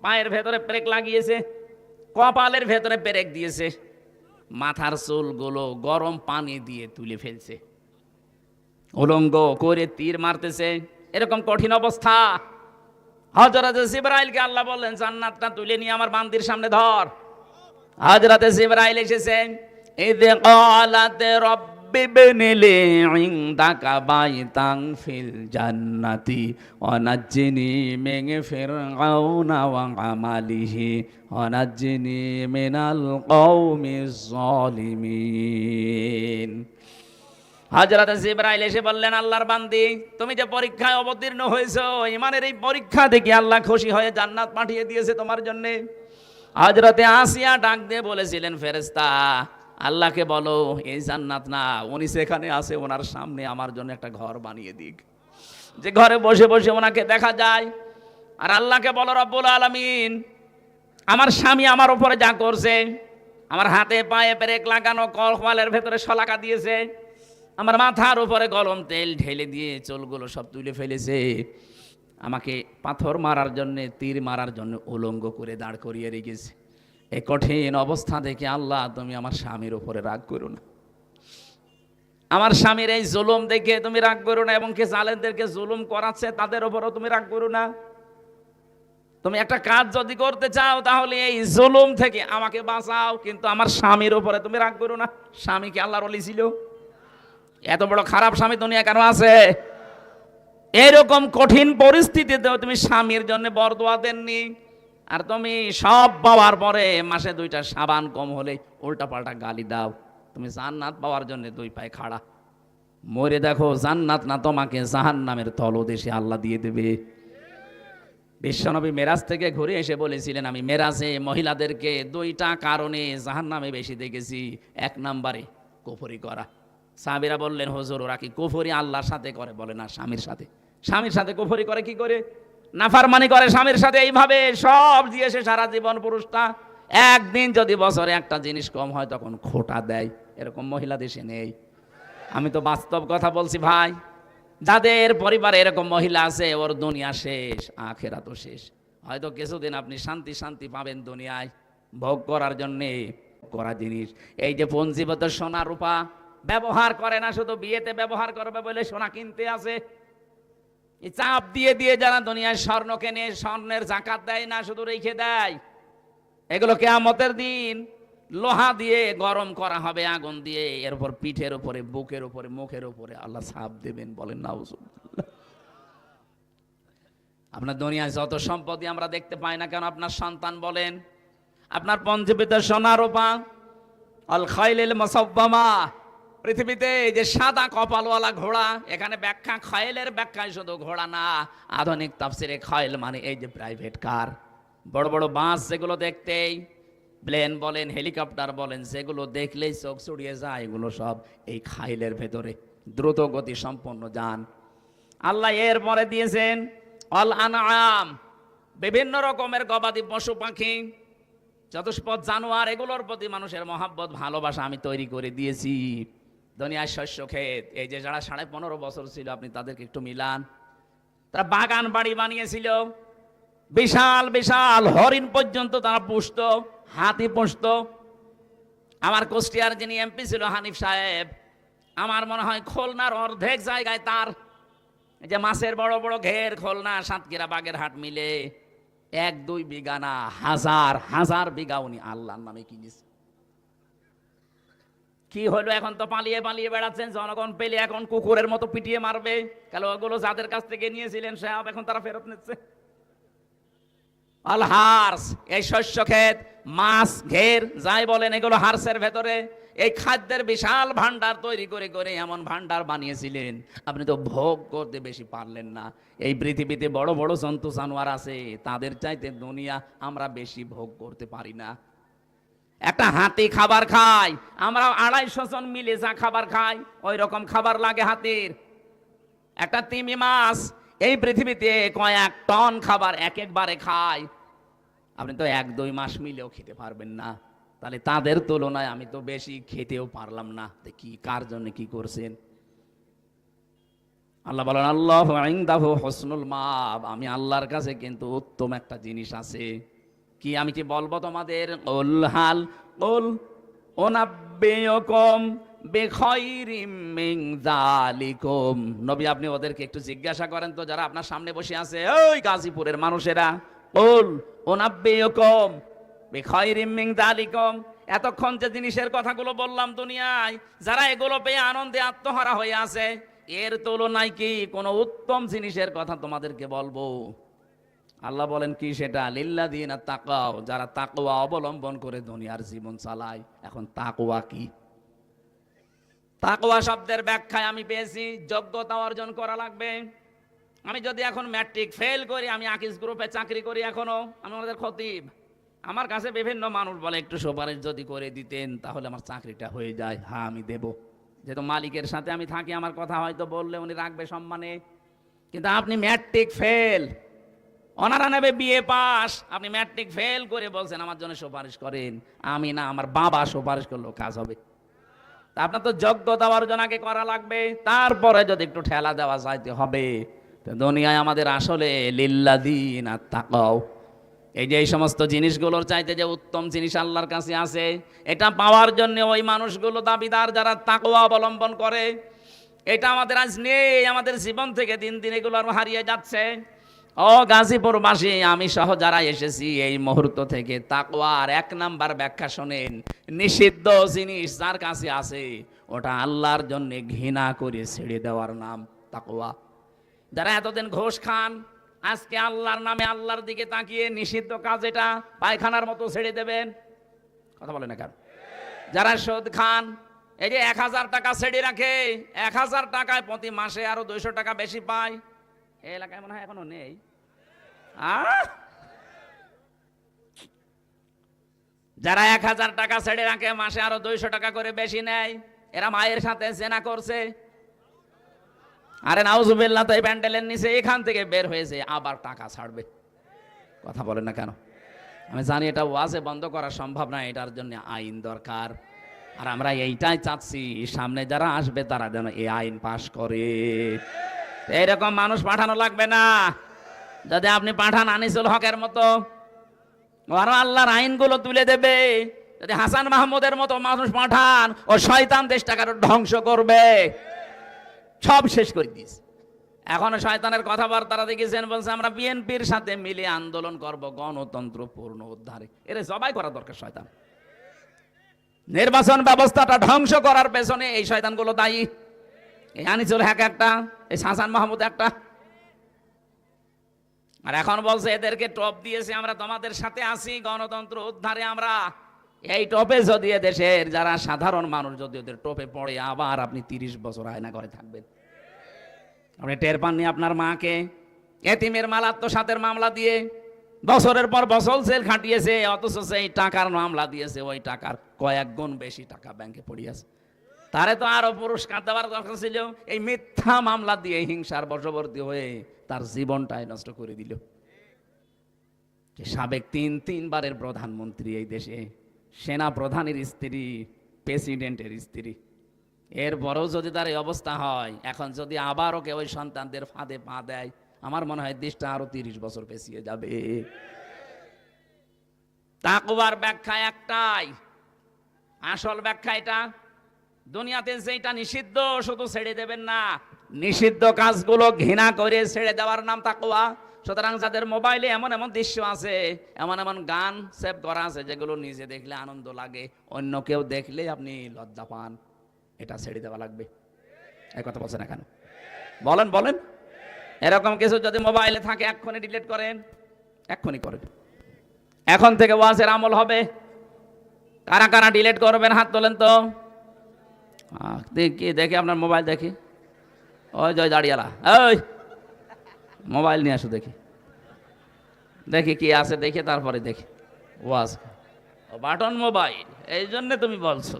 পায়ের ভেতরে পেরেক লাগিয়েছে, কপালের ভেতরে পেরেক দিয়েছে, মাথার চুলগুলো গরম পানি দিয়ে তুলে ফেলছে, উলঙ্গ করে তীর মারতেছে। এরকম কঠিন অবস্থা। হযরত জিবরাইলকে আল্লাহ বললেন, জান্নাতটা তুলে নিয়ে আমার বান্দির সামনে ধর। হযরত জিবরাইল এসেছেন, ইযে ক্বালাত রাব্বি ইবনি লি ইনদাকা বাইতান ফিল জান্নাতি ওয়া নাজ্জিনি মিন ফিরআউনা ওয়া আমালিহি ওয়া নাজ্জিনি মিনাল কওমিজ জালিমিন। হযরত জিবরাইল এসে বললেন, আল্লাহর বান্দি, তুমি যে পরীক্ষায় অবতীর্ণ হয়েছো, ঈমানের এই পরীক্ষা দেখে আল্লাহ খুশি হয়ে জান্নাত পাঠিয়ে দিয়েছে তোমার জন্য। হযরতে আসিয়া ডাক দিয়ে বলেছিলেন, ফেরেশতা আল্লাহকে বলো এই জান্নাত না, উনি সেখানে আছে, ওনার সামনে আমার জন্য একটা ঘর বানিয়ে দিক, যে ঘরে বসে বসে ওনাকে দেখা যায়। আর আল্লাহকে বলো, রব্বুল আলামিন, আমার স্বামী আমার উপরে যা করছে, আমার হাতে পায়ে পেরেক লাগানো, কপালের ভেতরে শলাকা দিয়েছে, আমার মাথার উপরে গরম তেল ঢেলে দিয়ে চুলগুলো সব তুলে ফেলেছে, আমাকে পাথর মারার জন্য, তীর মারার জন্য উলঙ্গ করে দাঁড় করিয়ে রেখেছে। এই কঠিন অবস্থা দেখে আল্লাহ তুমি আমার স্বামীর উপরে রাগ করো না, আমার স্বামীর এই জুলুম দেখে তুমি রাগ করো না, এবং কে জালেমদেরকে জুলুম করাচ্ছে তাদের উপরও তুমি রাগ করো না। তুমি একটা কাজ যদি করতে চাও তাহলে এই জুলুম থেকে আমাকে বাঁচাও, কিন্তু আমার স্বামীর উপরে তুমি রাগ করো না। স্বামী কি আল্লাহর ওলি ছিল? এত বড় খারাপ স্বামী দুনিয়া কেন আছে? এরকম কঠিন পরিস্থিতিতেও তুমি স্বামীর জন্য বরদোয়া দেননি, আর তুমি সব পাওয়ার পরে মাসে 2টা সাবান কম হলে উল্টা পাল্টা গালি দাও। তুমি জান্নাত পাওয়ার জন্য 2 পায়ে খাড়া। মরে দেখো, জান্নাত না তোমাকে জাহান্নামের তলদেশে আল্লাহ দিয়ে দেবে। বিশ্বনবী মেরাজ থেকে ঘুরে এসে বলেছিলেন, আমি মেরাজে মহিলাদেরকে 2টা কারণে জাহান্নামে বেশি দেখেছি। 1 নম্বরে কুফরি করা, সাহাবীরা বললেন, হুজুর ওরা কি কুফরি আল্লাহর সাথে করে? বলে না, স্বামীর সাথে। স্বামীর সাথে কুফরি করে কি করে? নাফরমানি করে স্বামীর সাথে, এইভাবে সব দিয়েছে সারা জীবন পুরুষটা। একদিন যদি বছরে একটা জিনিস কম হয় তখন খোঁটা দেয়। এরকম মহিলা দেশে নেই। আমি তো বাস্তব কথা বলছি ভাই। যাদের পরিবারে এরকম মহিলা আছে, ওর দুনিয়া শেষ, আখেরাতও শেষ। হয়তো কিছুদিন আপনি শান্তি শান্তি পাবেন দুনিয়ায় ভোগ করার জন্যে করা জিনিস। এই যে পঞ্জীভূত সোনা রূপা ব্যবহার করে না, শুধু বিয়েতে ব্যবহার করবে বলে সোনা কিনতে আছে। এই চাপ দিয়ে দিয়ে যারা দুনিয়ায় স্বর্ণ কেনে, স্বর্ণের জাকাত দেয় না, শুধু রেখে দেয়। এগুলো কিয়ামতের দিন লোহা দিয়ে গরম করা হবে, আগুন দিয়ে, এর উপর পিঠের উপরে, বুকের উপরে, মুখের উপরে আল্লাহ ছাপ দেবেন। বলেন নাউজুবিল্লাহ। আপনার দুনিয়ায় যত সম্পত্তি আমরা দেখতে পাই না কেন, আপনার সন্তান বলেন, আপনার পঞ্জীবিত সোনা রূপা, আল খাইলিল মুসাব্বামা, পৃথিবীতে যে সাদা কপালওয়ালা ঘোড়া, এখানে ব্যাখ্যা খাইলের ব্যাখ্যায় শুধু ঘোড়া না, আধুনিক তাফসিরে খাইল মানে এই যে প্রাইভেট কার, বড় বড় বাস যেগুলো দেখতেই, প্লেন বলেন, হেলিকপ্টার বলেন, যেগুলো দেখলেই চোখ ছুড়িয়ে যায়, এগুলো সব এই খাইলের ভেতরে দ্রুত গতি সম্পন্ন যান। আল্লাহ এর পরে দিয়েছেন অল আনআম, বিভিন্ন রকমের গবাদি পশু পাখি, চতুষ্পদ জানোয়ার, এগুলোর প্রতি মানুষের মহাব্বত ভালোবাসা আমি তৈরি করে দিয়েছি। দুনিয়ার শস্য ক্ষেত, এই যে যারা 15.5 বছর ছিল, আপনি তাদেরকে একটু মিলান, তারা বাগান বাড়ি বানিয়েছিল, বিশাল বিশাল হরিণ পর্যন্ত তারা পুষত, হাতি পুষত। আমার কুষ্টিয়ার যিনি এমপি ছিল হানিফ সাহেব, আমার মনে হয় খুলনার অর্ধেক জায়গায় তার এই যে মাছের বড় বড় ঘের, খুলনা সাতক্ষীরা বাগেরহাট মিলে 1-2 বিঘা না, হাজার হাজার বিঘা উনি আল্লাহর নামে কিনেছে। কি হলো, এখন তো পালিয়ে পালিয়ে বেড়াচ্ছেন, জনগণ পেলে এখন কুকুরের মতো পিটিয়ে মারবে। কেন ওগুলো যাদের কাছ থেকে নিয়েছিলেন সব এখন তারা ফেরত নিচ্ছে। আল হার্স, এই শস্য ক্ষেত, মাছ, ঘের যাই বলেন, এগুলো হার্সের ভেতরে এই খাদ্যের বিশাল ভান্ডার তৈরি করে করে এমন ভান্ডার বানিয়েছিলেন, আপনি তো ভোগ করতে বেশি পারলেন না। এই পৃথিবীতে বড় বড় জন্তু জানোয়ার আছে, তাদের চাইতে দুনিয়া আমরা বেশি ভোগ করতে পারি না। একটা হাতি খাবার খায়, আমরা 250 জন মিলে যা খাবার খাই, ওই রকম খাবার লাগে হাতির। একটা তিমি মাছ এই পৃথিবীতে কয়েক টন খাবার এক একবারে খায়, আপনি তো 1-2 মাস মিলেও খেতে পারবেন না। তাহলে তাদের তুলনায় আমি তো বেশি খেতেও পারলাম না। কি, কার জন্য কি করছেন? আল্লাহ বলেন আল্লাহু ইনদাহু হুসনুল মাআব, আমি আল্লাহর কাছে কিন্তু উত্তম একটা জিনিস আছে। কি, আমি কি বলবো তোমাদের? উল হাল উল উনাব্বিউকুম বিখাইরিম মিন যালিকুম, নবী আপনি ওদেরকে একটু জিজ্ঞাসা করেন তো, যারা আপনার সামনে বসে আছে, ওই গাজীপুরের মানুষেরা, উল উনাব্বিউকুম বিখাইরিম মিন যালিকুম, এতক্ষণ যে জিনিসের কথাগুলো বললাম দুনিয়ায়, যারা এগুলো পেয়ে আনন্দে আত্মহারা হয়ে আছে, এর তুলনায় কি কোনো উত্তম জিনিসের কথা তোমাদেরকে বলবো? আল্লাহ বলেন কি সেটা? লিল্লাযিনা তাকাও, যারা তাকওয়া অবলম্বন করে দুনিয়ার জীবন চালায়। এখন তাকওয়া কি? তাকওয়া শব্দের ব্যাখ্যায় আমি পেয়েছি যোগ্যতা অর্জন করা লাগবে। আমি যদি এখন ম্যাট্রিক ফেল করি, আমি আকিস গ্রুপে চাকরি করি এখনো, আমি আমাদের খতিব, আমার কাছে বিভিন্ন মানুষ বলে একটু সুপারিশ যদি করে দিতেন তাহলে আমার চাকরিটা হয়ে যায়। হ্যাঁ, আমি দেব, যেহেতু মালিকের সাথে আমি থাকি, আমার কথা হয়তো বললে উনি রাখবে সম্মানে। কিন্তু আপনি ম্যাট্রিক ফেল, ওনারা নেবে বিএ পাস, আপনি ম্যাট্রিক ফেল করে বলছেন আমার জন্য সুপারিশ করেন। আমি না, আমার বাবা সুপারিশ করলেও কাজ হবে। তা আপনার তো যোগ্যতা অর্জন আগে করা লাগবে, তারপরে যদি একটু ঠেলা দেওয়া যাইতে হবে। তো দুনিয়ায় আমাদের আসলে লিল্লাযিনা তাকাও, এই যে এই সমস্ত জিনিসগুলোর চাইতে যে উত্তম জিনিস আল্লাহর কাছে আছে, এটা পাওয়ার জন্য ওই মানুষগুলো দাবিদার যারা তাকওয়া অবলম্বন করে। এটা আমাদের আজ নেই, আমাদের জীবন থেকে দিন দিন এগুলো আরো হারিয়ে যাচ্ছে। ও গাজীপুরবাসী, আমি সহ যারা এসেছি এই মুহূর্ত থেকে, তাকওয়ার 1 নাম্বার ব্যাখ্যা শোনেন। নিষিদ্ধ জিনিস যার কাছে আছে, ওটা আল্লাহর জন্য ঘৃণা করে ছেড়ে দেওয়ার নাম তাকওয়া। যারা এতদিন ঘোষ খান, আজকে আল্লাহর নামে আল্লাহর দিকে তাকিয়ে নিষিদ্ধ কাজ এটা পায়খানার মতো ছেড়ে দেবেন। কথা বলে না কেন? যারা সুদ খান, এই যে 1000 টাকা ছেড়ে রাখে, 1000 টাকায় প্রতি মাসে আরো 200 টাকা বেশি পায়। এই এলাকায় মনে হয় এখনো নেই। যারা 1000 টাকা ছেড়ে রাখে, মাসে আরো 200 টাকা করে বেশি নেয়, এরা মায়ের সাথে জেনা করছে। আরে নাউজুবিল্লাহ, তো এই প্যান্ডেলের নিচে এখান থেকে বের হয়েছে, আবার টাকা ছাড়বে। কথা বলেন না কেন? আমি জানি এটা ওয়াজে বন্ধ করা সম্ভব না, এটার জন্য আইন দরকার। আর আমরা এইটাই চাচ্ছি, সামনে যারা আসবে তারা যেন এই আইন পাশ করে। এইরকম মানুষ পাঠানো লাগবে না। যদি আপনি পাঠান আনিসুল হকের মতো, আরো আল্লাহর আইনগুলো তুলে দেবে। যদি হাসান মাহমুদের মতো মানুষ পাঠান, ও শয়তান দেশটাকে ধ্বংস করবে, সব শেষ করে দিয়েছে। এখনো শয়তানের কথাবার্তারা দেখেছেন, বলছে আমরা বিএনপির সাথে মিলে আন্দোলন করব গণতন্ত্র পূর্ণ উদ্ধারে। এর জবাই করা দরকার শয়তান। নির্বাচন ব্যবস্থাটা ধ্বংস করার পেছনে এই শয়তানগুলো দায়ী। এই আনিসুল হক একটা, এই হাসান মাহমুদ একটা। আর এখন বলছে এদেরকে টপ দিয়েছে, আমরা তোমাদের সাথে আছি গণতন্ত্র উদ্ধারে। আমরা এই টপে যদি দেশের যারা সাধারণ মানুষ যদি ওদের টপে পড়ে, আবার আপনি 30 বছর আয়না করে থাকবেন। আপনি টের পাননি আপনার মাকে এতিমের মাল আত্মসাতের মামলা দিয়ে বছরের পর বছর জেল খাটিয়েছে, অথচ সেই টাকার মামলা দিয়েছে, ওই টাকার কয়েক গুণ বেশি টাকা ব্যাংকে পড়িয়েছে। তারে তো আরো পুরস্কার দেওয়ার দরকার ছিল। এই মিথ্যা মামলা দিয়ে হিংসার বশবর্তী হয়ে তার জীবনটাই নষ্ট করে দিল। সাবেক 3 বারের প্রধানমন্ত্রী এই দেশে, সেনা প্রধানের স্ত্রী, প্রেসিডেন্টের স্ত্রী, এরপরেও যদি তার এই অবস্থা হয়, এখন যদি আবারও কেউ ওই সন্তানদের ফাঁদে পা দেয়, আমার মনে হয় দেশটা আরো 30 বছর পেছিয়ে যাবে। তাকওয়ার ব্যাখ্যা একটাই, আসল ব্যাখ্যা এটা। দুনিয়াতে যেটা নিষিদ্ধ শুধু ছেড়ে দেবেন না, নিষিদ্ধ কাজগুলো ঘৃণা করে ছেড়ে দেওয়ার নাম তাকওয়া। সুতরাং যাদের মোবাইলে এমন এমন দৃশ্য আছে, এমন এমন গান সেভ করা আছে, যেগুলো নিজে দেখলে আনন্দ লাগে, অন্য কেউ দেখলে আপনি লজ্জা পান, এটা ছেড়ে দেওয়া লাগবে। এই কথা বলছেন না কেন? বলেন বলেন। এরকম কিছু যদি মোবাইলে থাকে এক্ষুনি ডিলিট করেন, এক্ষুনি করেন। এখন থেকে ওয়াজের আমল হবে। কারা কারা ডিলিট করবেন হাত তোলেন তো। দেখি দেখি আপনার মোবাইল দেখি। ওই জয় দাঁড়িয়ালা, ওই মোবাইল নিয়ে আসো, দেখি দেখি কি আছে, দেখে তারপরে দেখি ওয়াজ। বাটন মোবাইল, এই জন্য তুমি বলছো।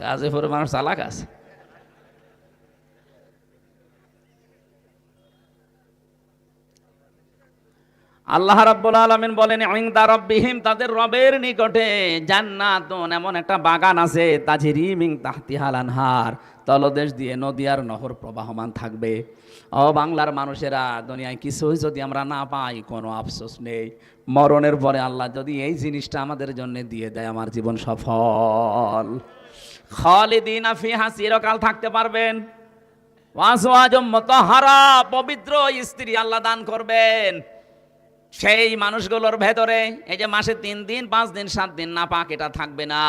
গাজীপুরে মানুষ চালাক আছে। আল্লাহ রাব্বুল আলামিন বলেন, ইনদা রাব্বিহিম, তাদের রবের নিকটে জান্নাতুন, এমন একটা বাগান আছে, তাজরি মিন তাহতিহাল আনহার, তলদেশ দিয়ে নদী আর নহর প্রবাহমান থাকবে। ও বাংলার মানুষেরা, দুনিয়ায় কিছুই যদি আমরা না পাই কোনো আফসোস নেই। মরণের পরে আল্লাহ যদি এই জিনিসটা আমাদের জন্য দিয়ে দেয়, আমার জীবন সফল। খালিদিনা ফিহা, চিরকাল থাকতে পারবেন। ওয়াজওয়াজুম মুতাহহারা, পবিত্র স্ত্রী আল্লাহ দান করবেন। সেই মানুষগুলোর ভেতরে এই যে মাসে 3 দিন 5 দিন 7 দিন না পাক, এটা থাকবে না।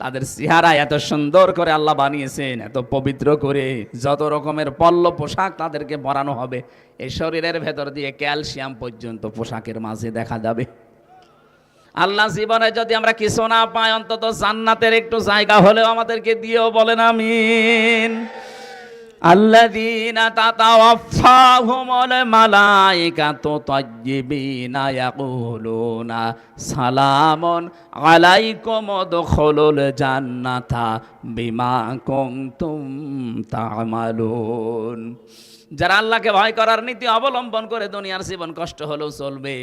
তাদের চেহারা এত সুন্দর করে আল্লাহ বানিয়েছেন, এত পবিত্র করে, যত রকমের পল্ল পোশাক তাদেরকে পরানো হবে, এই শরীরের ভেতর দিয়ে ক্যালসিয়াম পর্যন্ত পোশাকের মাঝে দেখা যাবে। আল্লাহ জীবনে যদি আমরা কিছু না পাই, অন্তত জান্নাতের একটু জায়গা হলেও আমাদেরকে দিও, বলেন আমিন। আল্লাযীনা তাতাওয়াফাহুমুল মালায়েকাতু তাইয়্যিবিনা ইয়াকুলুনা সালামুন আলাইকুম উদখুলুল জান্নাতা বিমা কুনতুম তা'মালুন। যারা আল্লাহকে ভয় করার নীতি অবলম্বন করে দুনিয়ার জীবন কষ্ট হলেও চলবে,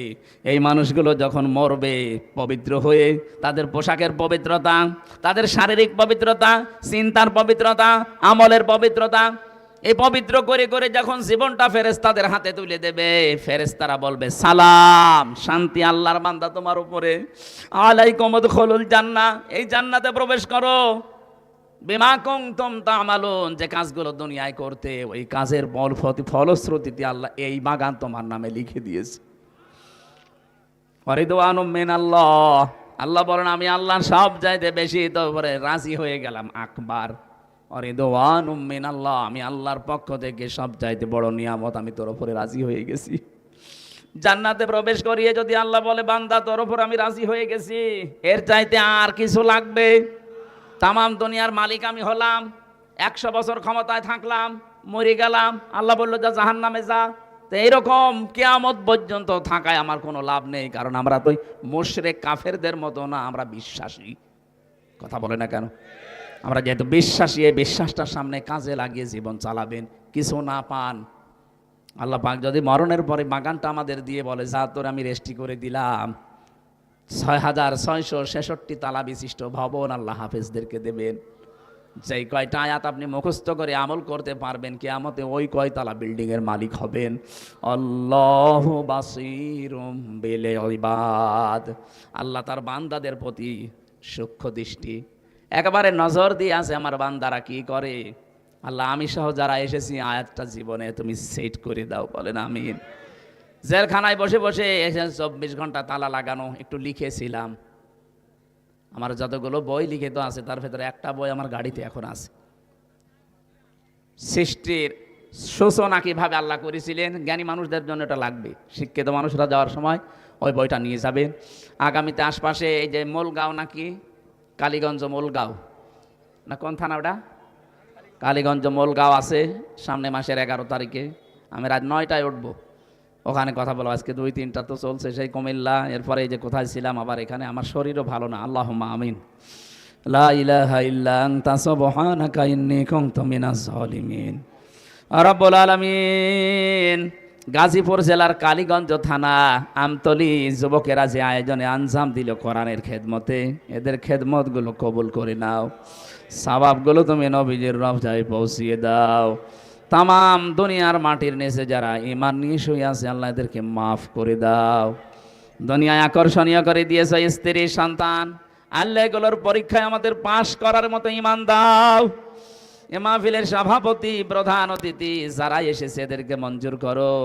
এই মানুষগুলো যখন মরবে পবিত্র হয়ে, তাদের পোশাকের পবিত্রতা, তাদের শারীরিক পবিত্রতা, চিন্তার পবিত্রতা, আমলের পবিত্রতা, এই পবিত্র করে করে যখন জীবনটা ফেরেশতাদের হাতে তুলে দেবে, ফেরেশতারা বলবে সালাম, শান্তি আল্লাহর বান্দা তোমার উপরে, আলাইকুম উদখুলুল জান্নাহ, এই জান্নাতে প্রবেশ করো, বিমা কুনতুম তা'মালুন, যে কাজগুলো দুনিয়ায় করতে, ওই কাজের ফলশ্রুতিতে আল্লাহ এই বাগান তোমার নামে লিখে দিয়েছে। ওয়ারিদওয়ানুম মিনাল্লাহ, আল্লাহ বলেন আমি আল্লাহর সব চাইতে বেশি তোরে রাজি হয়ে গেলাম। আকবার, ওয়ারিদওয়ানুম মিনাল্লাহ, আমি আল্লাহর পক্ষ থেকে সব চাইতে বড় নিয়ামত, আমি তোর উপরে রাজি হয়ে গেছি। জান্নাতে প্রবেশ করিয়ে যদি আল্লাহ বলে বান্দা তোর উপর আমি রাজি হয়ে গেছি, এর চাইতে আর কিছু লাগবে? তামাম দুনিয়ার মালিক আমি হলাম, 100 বছর ক্ষমতায় থাকলাম, মরে গেলাম, আল্লাহ বললো যা জাহান্নামে যা। তো এইরকম কিয়ামত পর্যন্ত থাকায় আমার কোনো লাভ নেই, কারণ আমরা তো মুশরিক কাফেরদের মতো না, আমরা বিশ্বাসী। কথা বলে না কেন? আমরা যেহেতু বিশ্বাসী, এই বিশ্বাসটার সামনে কাজে লাগিয়ে জীবন চালাবেন। কিছু না পান, আল্লাহ পাক যদি মরণের পরে বাগানটা আমাদের দিয়ে বলে যা তোর আমি রেস্টি করে দিলাম, 6,666 তালা বিশিষ্ট ভবন আল্লাহ হাফেজদেরকে দেবেন। যেই কয়টা আয়াত আপনি মুখস্থ করে আমল করতে পারবেন, কিয়ামতে ওই কয়তলা বিল্ডিংয়ের মালিক হবেন। আল্লাহু বাসীরুম বিল ইবাদ, আল্লাহ তার বান্দাদের প্রতি সূক্ষ্ম দৃষ্টি, একেবারে নজর দিয়ে আছে আমার বান্দারা কি করে। আল্লাহ আমি সহ যারা এসেছি আয়াতটা জীবনে তুমি সেট করে দাও, বলেন আমিন। জেলখানায় বসে বসে 24 ঘন্টা তালা লাগানো, একটু লিখেছিলাম। আমার যতগুলো বই লিখিত আছে তার ভেতরে একটা বই আমার গাড়িতে এখন আছে। সৃষ্টির সূচনা কিভাবে আল্লাহ করেছিলেন, জ্ঞানী মানুষদের জন্য এটা লাগবে। শিক্ষিত মানুষরা যাওয়ার সময় ওই বইটা নিয়ে যাবেন। আগামীতে আশপাশে এই যে মোলগাঁও নাকি কালীগঞ্জ, মোলগাঁও না কোন থানা ওটা, কালীগঞ্জ মোলগাঁও আছে সামনে মাসের 11 তারিখে। আমি রাত 9টায় উঠবো, ওখানে কথা বলো। আজকে 2-3টা তো চলছে, সেই কুমিল্লা, এরপরে এই যে কোথায় ছিলাম আবার এখানে। আমার শরীরও ভালো না, আল্লাহুম্মা আমিন। লা ইলাহা ইল্লা আনতা সুবহানাকা ইন্নী কুনতু মিনাজ জালিমিন। রব্বুল আলামিন। গাজীপুর জেলার কালীগঞ্জ থানা আমতলী যুবকেরা যে আয়োজনে আঞ্জাম দিল কোরআনের খেদমতে, এদের খেদমতগুলো কবুল করে নাও, সওয়াবগুলো তুমি নবীজির রওজায় পৌঁছিয়ে দাও। তামাম দুনিয়ার মাটির নিচে যারা ঈমান নিয়ে শুয়ে আছে আল্লাহ এদেরকে মাফ করে দাও। দুনিয়ায় আকর্ষণীয় করে দিয়েছে স্ত্রী সন্তান, আল্লাহ এগুলোর পরীক্ষায় আমাদের পাশ করার মতো ঈমান দাও। এ মাহফিলের সভাপতি, প্রধান অতিথি যারা এসেছে এদেরকে মঞ্জুর করো।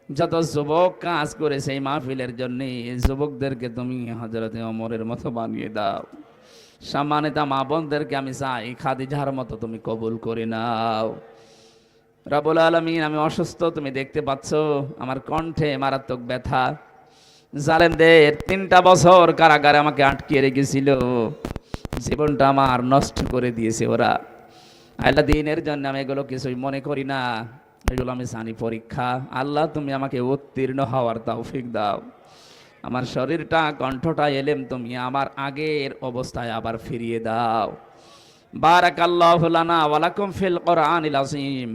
যত যুবক কাজ করেছে এই মাহফিলের জন্য, যুবকদেরকে তুমি হযরতে ওমরের মতো বানিয়ে দাও। সম্মানিত মা বোনদেরকে আমি চাই খাদিজার মতো তুমি কবুল করে নাও। রব্বুল আলামিন, আমি অসুস্থ, তুমি দেখতে পাচ্ছ, আমার কণ্ঠে মারাত্মক ব্যথা। জালেমদের 3টা বছর কারাগারে আমাকে আটকে রেখেছিল, জীবনটা আমার নষ্ট করে দিয়েছে ওরা। আল্লাহ দিনের জন্য আমি এগুলো কিছুই মনে করি না, এগুলো আমি জানি পরীক্ষা। আল্লাহ তুমি আমাকে উত্তীর্ণ হওয়ার তৌফিক দাও। আমার শরীরটা, কণ্ঠটা, এলেম তুমি আমার আগের অবস্থায় আবার ফিরিয়ে দাও। বারাকাল্লাহু লানা ওয়া লাকুম ফিল কোরআনিল আযীম।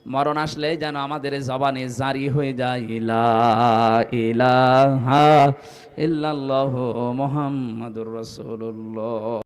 মরণ আসলে যেন আমাদের জবানে জারি হয়ে যায় লা ইলাহা ইল্লাল্লাহু মুহাম্মাদুর রাসূলুল্লাহ।